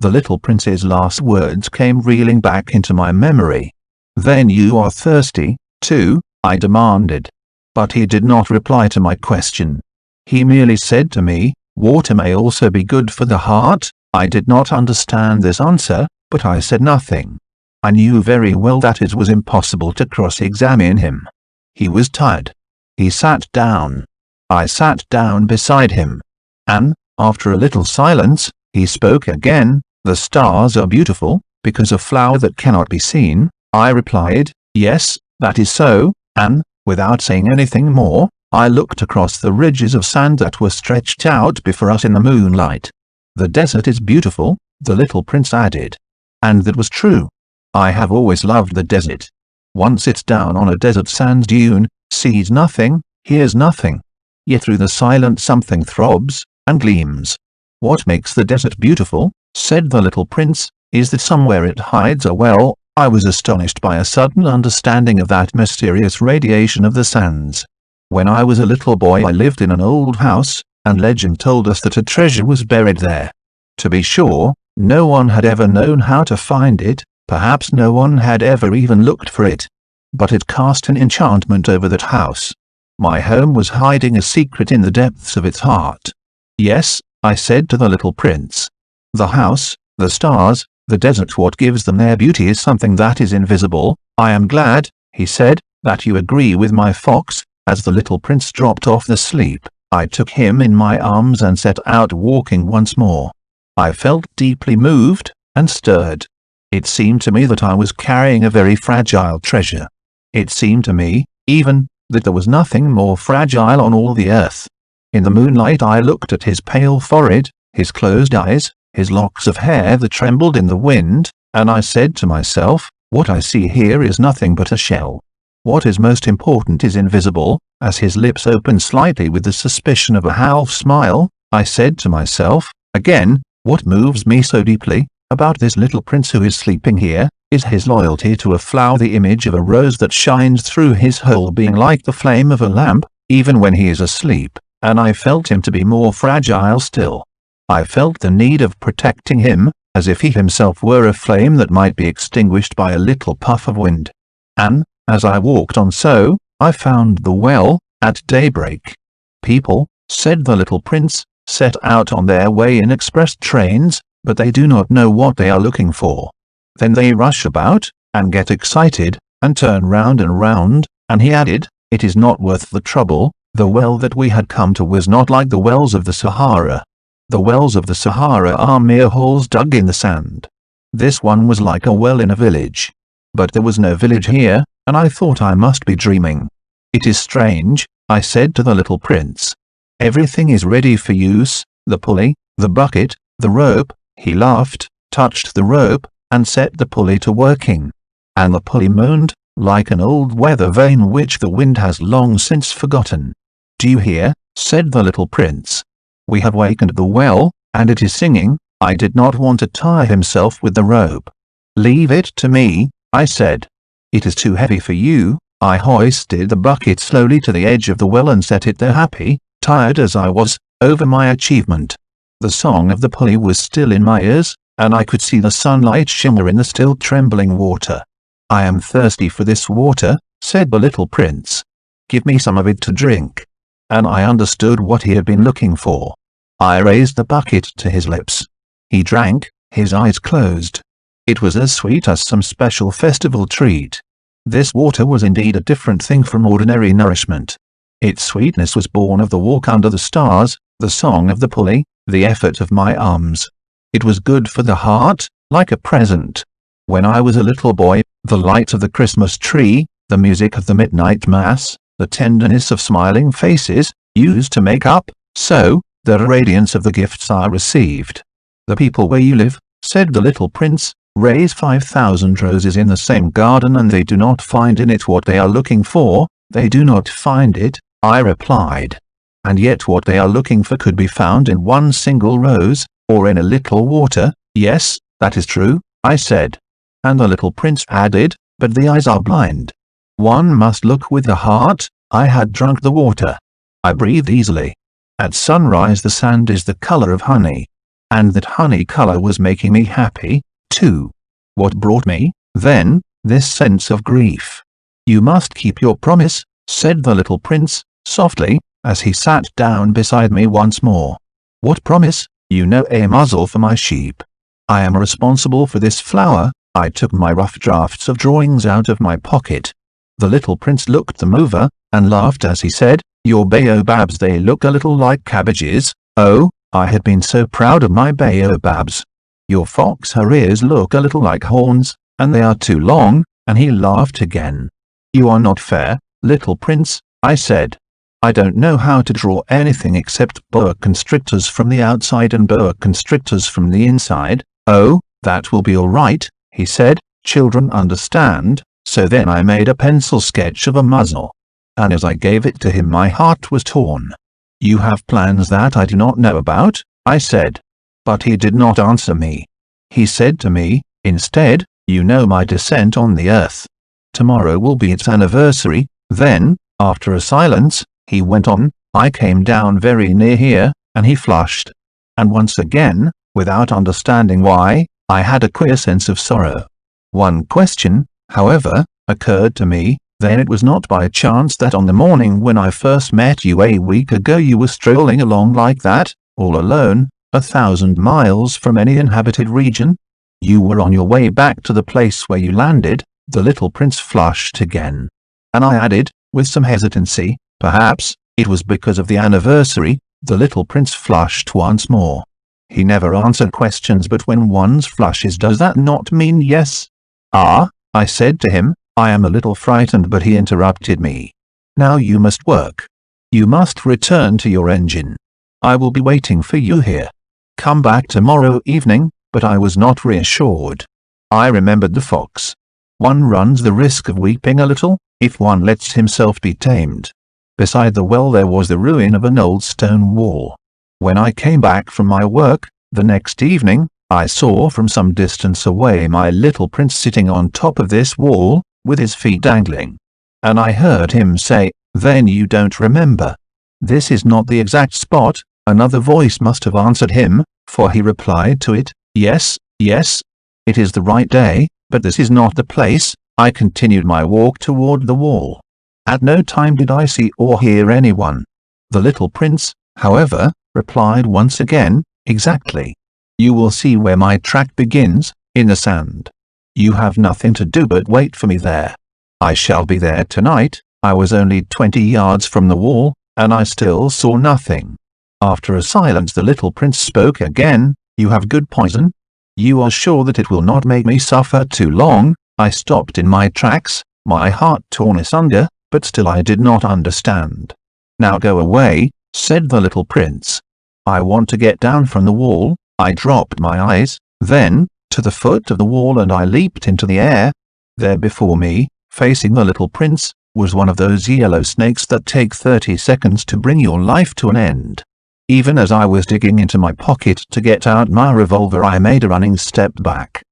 The little prince's last words came reeling back into my memory. Then you are thirsty, too, I demanded. But he did not reply to my question. He merely said to me, water may also be good for the heart. I did not understand this answer, but I said nothing. I knew very well that it was impossible to cross-examine him. He was tired. He sat down. I sat down beside him. And, after a little silence, he spoke again. The stars are beautiful, because a flower that cannot be seen, I replied. Yes, that is so, and, without saying anything more, I looked across the ridges of sand that were stretched out before us in the moonlight. The desert is beautiful, the little prince added. And that was true. I have always loved the desert. One sits down on a desert sand dune, sees nothing, hears nothing. Yet through the silence something throbs, and gleams. What makes the desert beautiful, said the little prince, is that somewhere it hides a well. I was astonished by a sudden understanding of that mysterious radiation of the sands. When I was a little boy I lived in an old house, and legend told us that a treasure was buried there. To be sure, no one had ever known how to find it, perhaps no one had ever even looked for it. But it cast an enchantment over that house. My home was hiding a secret in the depths of its heart. Yes, I said to the little prince. The house, the stars, the desert, what gives them their beauty is something that is invisible. I am glad, he said, that you agree with my fox. As the little prince dropped off to sleep, I took him in my arms and set out walking once more. I felt deeply moved, and stirred. It seemed to me that I was carrying a very fragile treasure. It seemed to me, even, that there was nothing more fragile on all the earth. In the moonlight I looked at his pale forehead, his closed eyes, his locks of hair that trembled in the wind, and I said to myself, what I see here is nothing but a shell. What is most important is invisible. As his lips opened slightly with the suspicion of a half smile, I said to myself, again, what moves me so deeply about this little prince who is sleeping here, is his loyalty to a flower, the image of a rose that shines through his whole being like the flame of a lamp, even when he is asleep, and I felt him to be more fragile still. I felt the need of protecting him, as if he himself were a flame that might be extinguished by a little puff of wind. And, as I walked on so, I found the well, at daybreak. People, said the little prince, set out on their way in express trains, but they do not know what they are looking for. Then they rush about, and get excited, and turn round and round, and he added, it is not worth the trouble. The well that we had come to was not like the wells of the Sahara. The wells of the Sahara are mere holes dug in the sand. This one was like a well in a village. But there was no village here, and I thought I must be dreaming. It is strange, I said to the little prince. Everything is ready for use, the pulley, the bucket, the rope. He laughed, touched the rope, and set the pulley to working. And the pulley moaned, like an old weather vane which the wind has long since forgotten. Do you hear? Said the little prince. We have wakened the well, and it is singing. I did not want to tie himself with the rope. Leave it to me, I said. It is too heavy for you. I hoisted the bucket slowly to the edge of the well and set it there, happy, tired as I was, over my achievement. The song of the pulley was still in my ears, and I could see the sunlight shimmer in the still trembling water. I am thirsty for this water, said the little prince. Give me some of it to drink. And I understood what he had been looking for. I raised the bucket to his lips. He drank, his eyes closed. It was as sweet as some special festival treat. This water was indeed a different thing from ordinary nourishment. Its sweetness was born of the walk under the stars, the song of the pulley, the effort of my arms. It was good for the heart, like a present. When I was a little boy, the light of the Christmas tree, the music of the midnight mass, the tenderness of smiling faces, used to make up, so, the radiance of the gifts I received. The people where you live, said the little prince, raise 5,000 roses in the same garden and they do not find in it what they are looking for. They do not find it, I replied. And yet what they are looking for could be found in one single rose, or in a little water. Yes, that is true, I said. And the little prince added, but the eyes are blind. One must look with the heart. I had drunk the water. I breathed easily. At sunrise the sand is the color of honey. And that honey color was making me happy, too. What brought me, then, this sense of grief? You must keep your promise, said the little prince, softly, as he sat down beside me once more. What promise? You know, a muzzle for my sheep. I am responsible for this flower. I took my rough drafts of drawings out of my pocket. The little prince looked them over, and laughed as he said, your baobabs, they look a little like cabbages. Oh, I had been so proud of my baobabs. Your fox ears look a little like horns, and they are too long, and he laughed again. You are not fair, little prince, I said. I don't know how to draw anything except boa constrictors from the outside and boa constrictors from the inside. Oh, that will be all right, he said, children understand. So then I made a pencil sketch of a muzzle. And as I gave it to him my heart was torn. You have plans that I do not know about, I said. But he did not answer me. He said to me, instead, you know my descent on the earth. Tomorrow will be its anniversary. Then, after a silence, he went on, I came down very near here, and he flushed. And once again, without understanding why, I had a queer sense of sorrow. One question, however, occurred to me. Then it was not by chance that on the morning when I first met you a week ago you were strolling along like that, all alone, 1,000 miles from any inhabited region? You were on your way back to the place where you landed. The little prince flushed again. And I added, with some hesitancy, perhaps, it was because of the anniversary. The little prince flushed once more. He never answered questions, but when one's flushes, does that not mean yes? Ah, I said to him, I am a little frightened, but he interrupted me. Now you must work. You must return to your engine. I will be waiting for you here. Come back tomorrow evening. But I was not reassured. I remembered the fox. One runs the risk of weeping a little, if one lets himself be tamed. Beside the well there was the ruin of an old stone wall. When I came back from my work, the next evening, I saw from some distance away my little prince sitting on top of this wall, with his feet dangling. And I heard him say, then you don't remember. This is not the exact spot. Another voice must have answered him, for he replied to it, yes, yes. It is the right day, but this is not the place. I continued my walk toward the wall. At no time did I see or hear anyone. The little prince, however, replied once again, exactly. You will see where my track begins, in the sand. You have nothing to do but wait for me there. I shall be there tonight. I was only 20 yards from the wall, and I still saw nothing. After a silence the little prince spoke again. You have good poison? You are sure that it will not make me suffer too long? I stopped in my tracks, my heart torn asunder, but still I did not understand. Now go away, said the little prince. I want to get down from the wall. I dropped my eyes, then, to the foot of the wall, and I leaped into the air. There before me, facing the little prince, was one of those yellow snakes that take 30 seconds to bring your life to an end. Even as I was digging into my pocket to get out my revolver I made a running step back.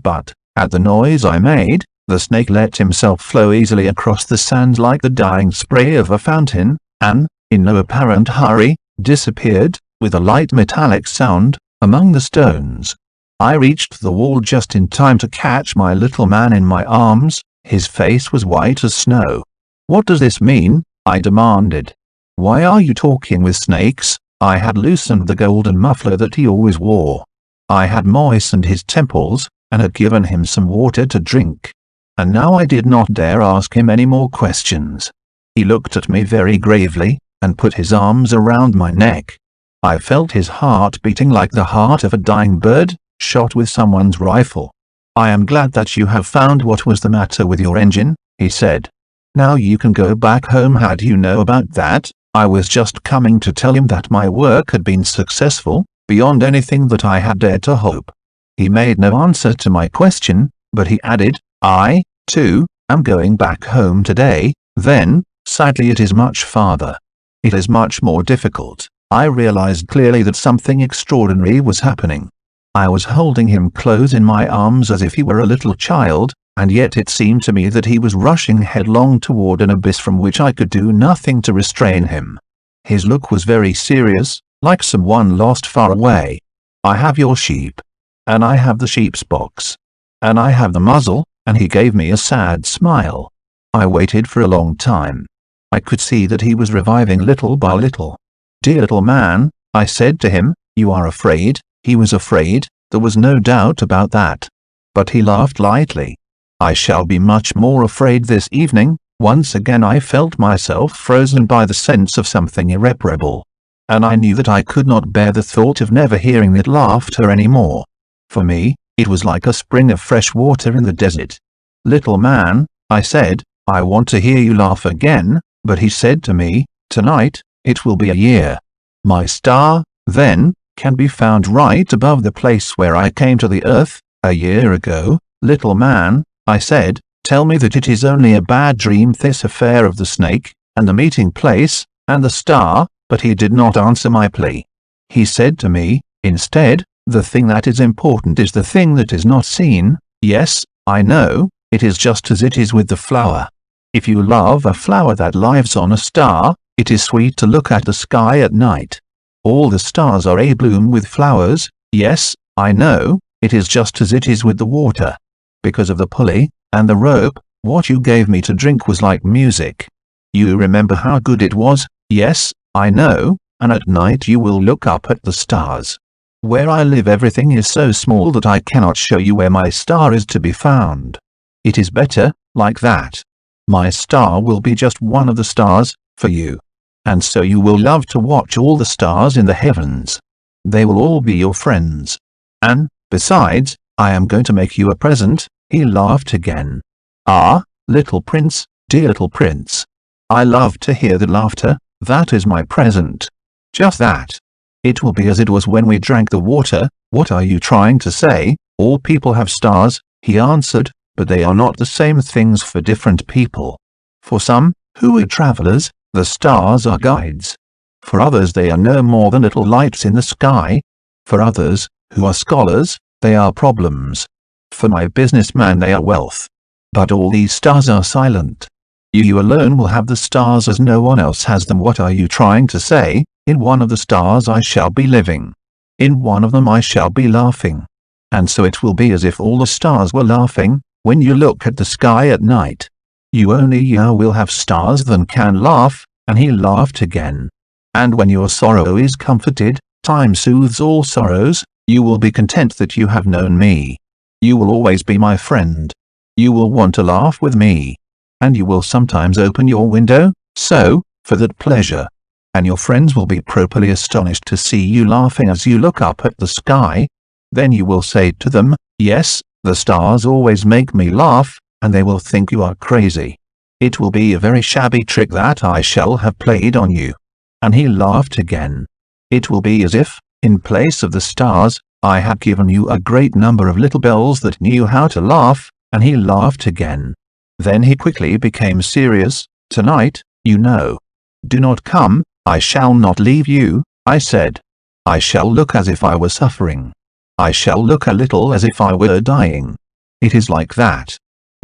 But, at the noise I made, the snake let himself flow easily across the sand like the dying spray of a fountain, and, in no apparent hurry, disappeared, with a light metallic sound, among the stones. I reached the wall just in time to catch my little man in my arms. His face was white as snow. What does this mean? I demanded. Why are you talking with snakes? I had loosened the golden muffler that he always wore. I had moistened his temples, and had given him some water to drink. And now I did not dare ask him any more questions. He looked at me very gravely, and put his arms around my neck. I felt his heart beating like the heart of a dying bird, shot with someone's rifle. "I am glad that you have found what was the matter with your engine," he said. "Now you can go back home." "How do you know about that?" I was just coming to tell him that my work had been successful, beyond anything that I had dared to hope. He made no answer to my question, but he added, "I, too, am going back home today." Then, sadly, it is much farther. It is much more difficult. I realized clearly that something extraordinary was happening. I was holding him close in my arms as if he were a little child, and yet it seemed to me that he was rushing headlong toward an abyss from which I could do nothing to restrain him. His look was very serious, like someone lost far away. "I have your sheep. And I have the sheep's box. And I have the muzzle," and he gave me a sad smile. I waited for a long time. I could see that he was reviving little by little. "Dear little man," I said to him, "you are afraid." He was afraid, there was no doubt about that. But he laughed lightly. "I shall be much more afraid this evening." Once again I felt myself frozen by the sense of something irreparable. And I knew that I could not bear the thought of never hearing that laughter any more. For me, it was like a spring of fresh water in the desert. "Little man," I said, "I want to hear you laugh again." But he said to me, "Tonight, it will be a year. My star, then, can be found right above the place where I came to the earth, a year ago." "Little man," I said, "tell me that it is only a bad dream, this affair of the snake, and the meeting place, and the star." But he did not answer my plea. He said to me, instead, "The thing that is important is the thing that is not seen." Yes, I know, it is just as it is with the flower. If you love a flower that lives on a star, it is sweet to look at the sky at night. All the stars are abloom with flowers. Yes, I know, it is just as it is with the water. Because of the pulley, and the rope, what you gave me to drink was like music. You remember how good it was? Yes, I know, and at night you will look up at the stars. Where I live everything is so small that I cannot show you where my star is to be found. It is better, like that. My star will be just one of the stars, for you. And so you will love to watch all the stars in the heavens. They will all be your friends. And, besides, I am going to make you a present." He laughed again. "Ah, little prince, dear little prince. I love to hear the laughter. That is my present. Just that. It will be as it was when we drank the water." "What are you trying to say?" "All people have stars," he answered, "but they are not the same things for different people. For some, who are travelers, the stars are guides. For others they are no more than little lights in the sky. For others, who are scholars, they are problems. For my businessman they are wealth. But all these stars are silent. You alone will have the stars as no one else has them." "What are you trying to say?" "In one of the stars I shall be living. In one of them I shall be laughing. And so it will be as if all the stars were laughing, when you look at the sky at night. You only will have stars that can laugh." And he laughed again. "And when your sorrow is comforted, time soothes all sorrows, you will be content that you have known me. You will always be my friend. You will want to laugh with me. And you will sometimes open your window, so, for that pleasure. And your friends will be properly astonished to see you laughing as you look up at the sky. Then you will say to them, 'Yes, the stars always make me laugh,' and they will think you are crazy. It will be a very shabby trick that I shall have played on you." And he laughed again. "It will be as if, in place of the stars, I had given you a great number of little bells that knew how to laugh," and he laughed again. Then he quickly became serious. "Tonight, you know. Do not come, I shall not leave you," I said. "I shall look as if I were suffering. I shall look a little as if I were dying. It is like that.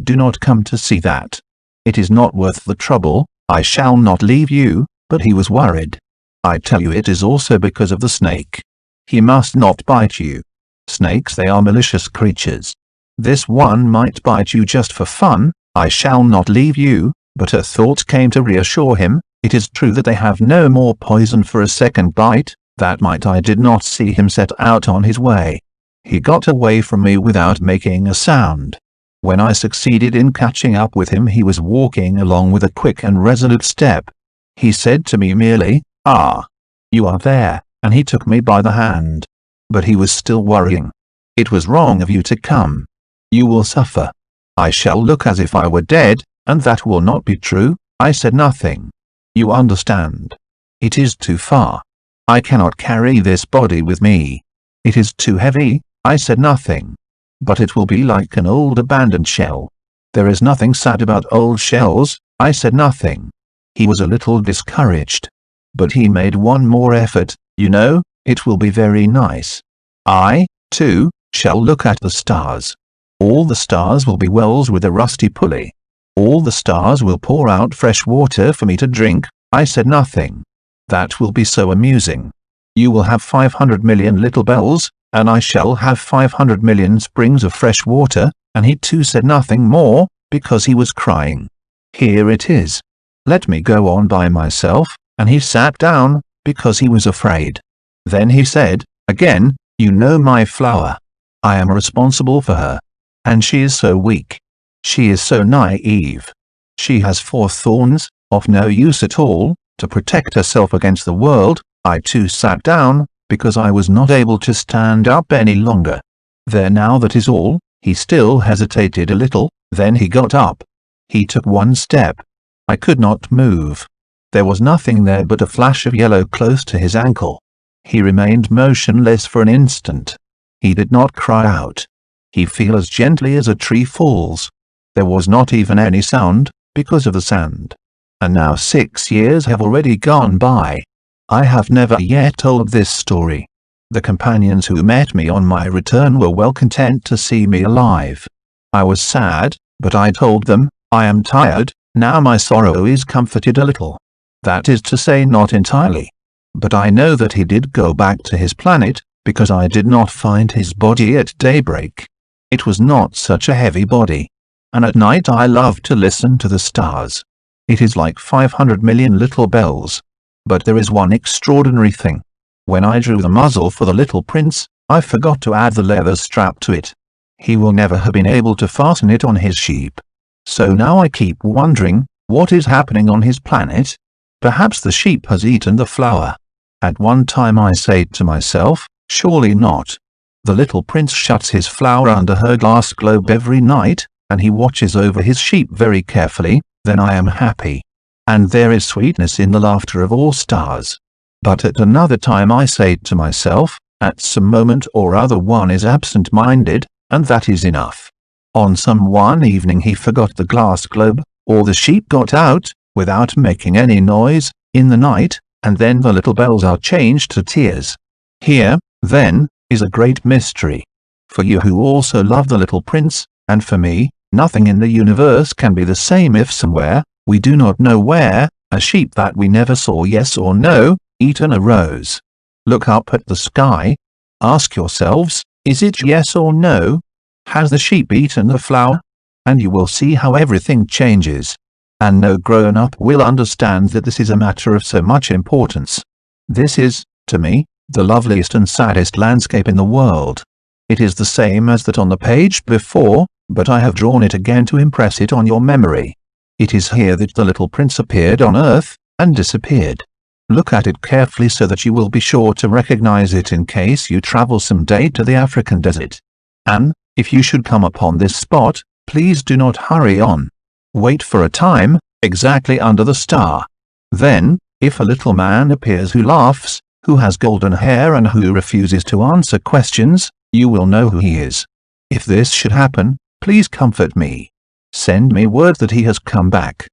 Do not come to see that. It is not worth the trouble. I shall not leave you." But he was worried. "I tell you it is also because of the snake. He must not bite you. Snakes, they are malicious creatures. This one might bite you just for fun." "I shall not leave you," but a thought came to reassure him. "It is true that they have no more poison for a second bite." That night I did not see him set out on his way. He got away from me without making a sound. When I succeeded in catching up with him, he was walking along with a quick and resolute step. He said to me merely, "Ah, you are there," and he took me by the hand. But he was still worrying. "It was wrong of you to come. You will suffer. I shall look as if I were dead, and that will not be true." I said nothing. "You understand. It is too far. I cannot carry this body with me. It is too heavy." I said nothing. "But it will be like an old abandoned shell." "There is nothing sad about old shells." I said nothing. He was a little discouraged. But he made one more effort. "You know, it will be very nice. I, too, shall look at the stars. All the stars will be wells with a rusty pulley. All the stars will pour out fresh water for me to drink." I said nothing. "That will be so amusing. You will have 500 million little bells, and I shall have 500 million springs of fresh water," and he too said nothing more, because he was crying. "Here it is. Let me go on by myself," and he sat down, because he was afraid. Then he said, again, "You know my flower. I am responsible for her. And she is so weak. She is so naive. She has 4 thorns, of no use at all, to protect herself against the world." I too sat down, because I was not able to stand up any longer. "There now, that is all." He still hesitated a little, then he got up. He took one step. I could not move. There was nothing there but a flash of yellow close to his ankle. He remained motionless for an instant. He did not cry out. He fell as gently as a tree falls. There was not even any sound, because of the sand. And now 6 years have already gone by. I have never yet told this story. The companions who met me on my return were well content to see me alive. I was sad, but I told them, "I am tired." Now my sorrow is comforted a little. That is to say, not entirely. But I know that he did go back to his planet, because I did not find his body at daybreak. It was not such a heavy body. And at night I love to listen to the stars. It is like 500 million little bells. But there is one extraordinary thing. When I drew the muzzle for the little prince, I forgot to add the leather strap to it. He will never have been able to fasten it on his sheep. So now I keep wondering, what is happening on his planet? Perhaps the sheep has eaten the flower. At one time I say to myself, surely not. The little prince shuts his flower under her glass globe every night, and he watches over his sheep very carefully. Then I am happy. And there is sweetness in the laughter of all stars. But at another time I say to myself, at some moment or other one is absent-minded, and that is enough. On some one evening he forgot the glass globe, or the sheep got out, without making any noise, in the night, and then the little bells are changed to tears. Here, then, is a great mystery. For you who also love the little prince, and for me, nothing in the universe can be the same if somewhere, we do not know where, a sheep that we never saw, yes or no, eaten a rose. Look up at the sky. Ask yourselves, is it yes or no? Has the sheep eaten the flower? And you will see how everything changes. And no grown-up will understand that this is a matter of so much importance. This is, to me, the loveliest and saddest landscape in the world. It is the same as that on the page before, but I have drawn it again to impress it on your memory. It is here that the little prince appeared on earth, and disappeared. Look at it carefully so that you will be sure to recognize it in case you travel some day to the African desert. And, if you should come upon this spot, please do not hurry on. Wait for a time, exactly under the star. Then, if a little man appears who laughs, who has golden hair and who refuses to answer questions, you will know who he is. If this should happen, please comfort me. Send me word that he has come back.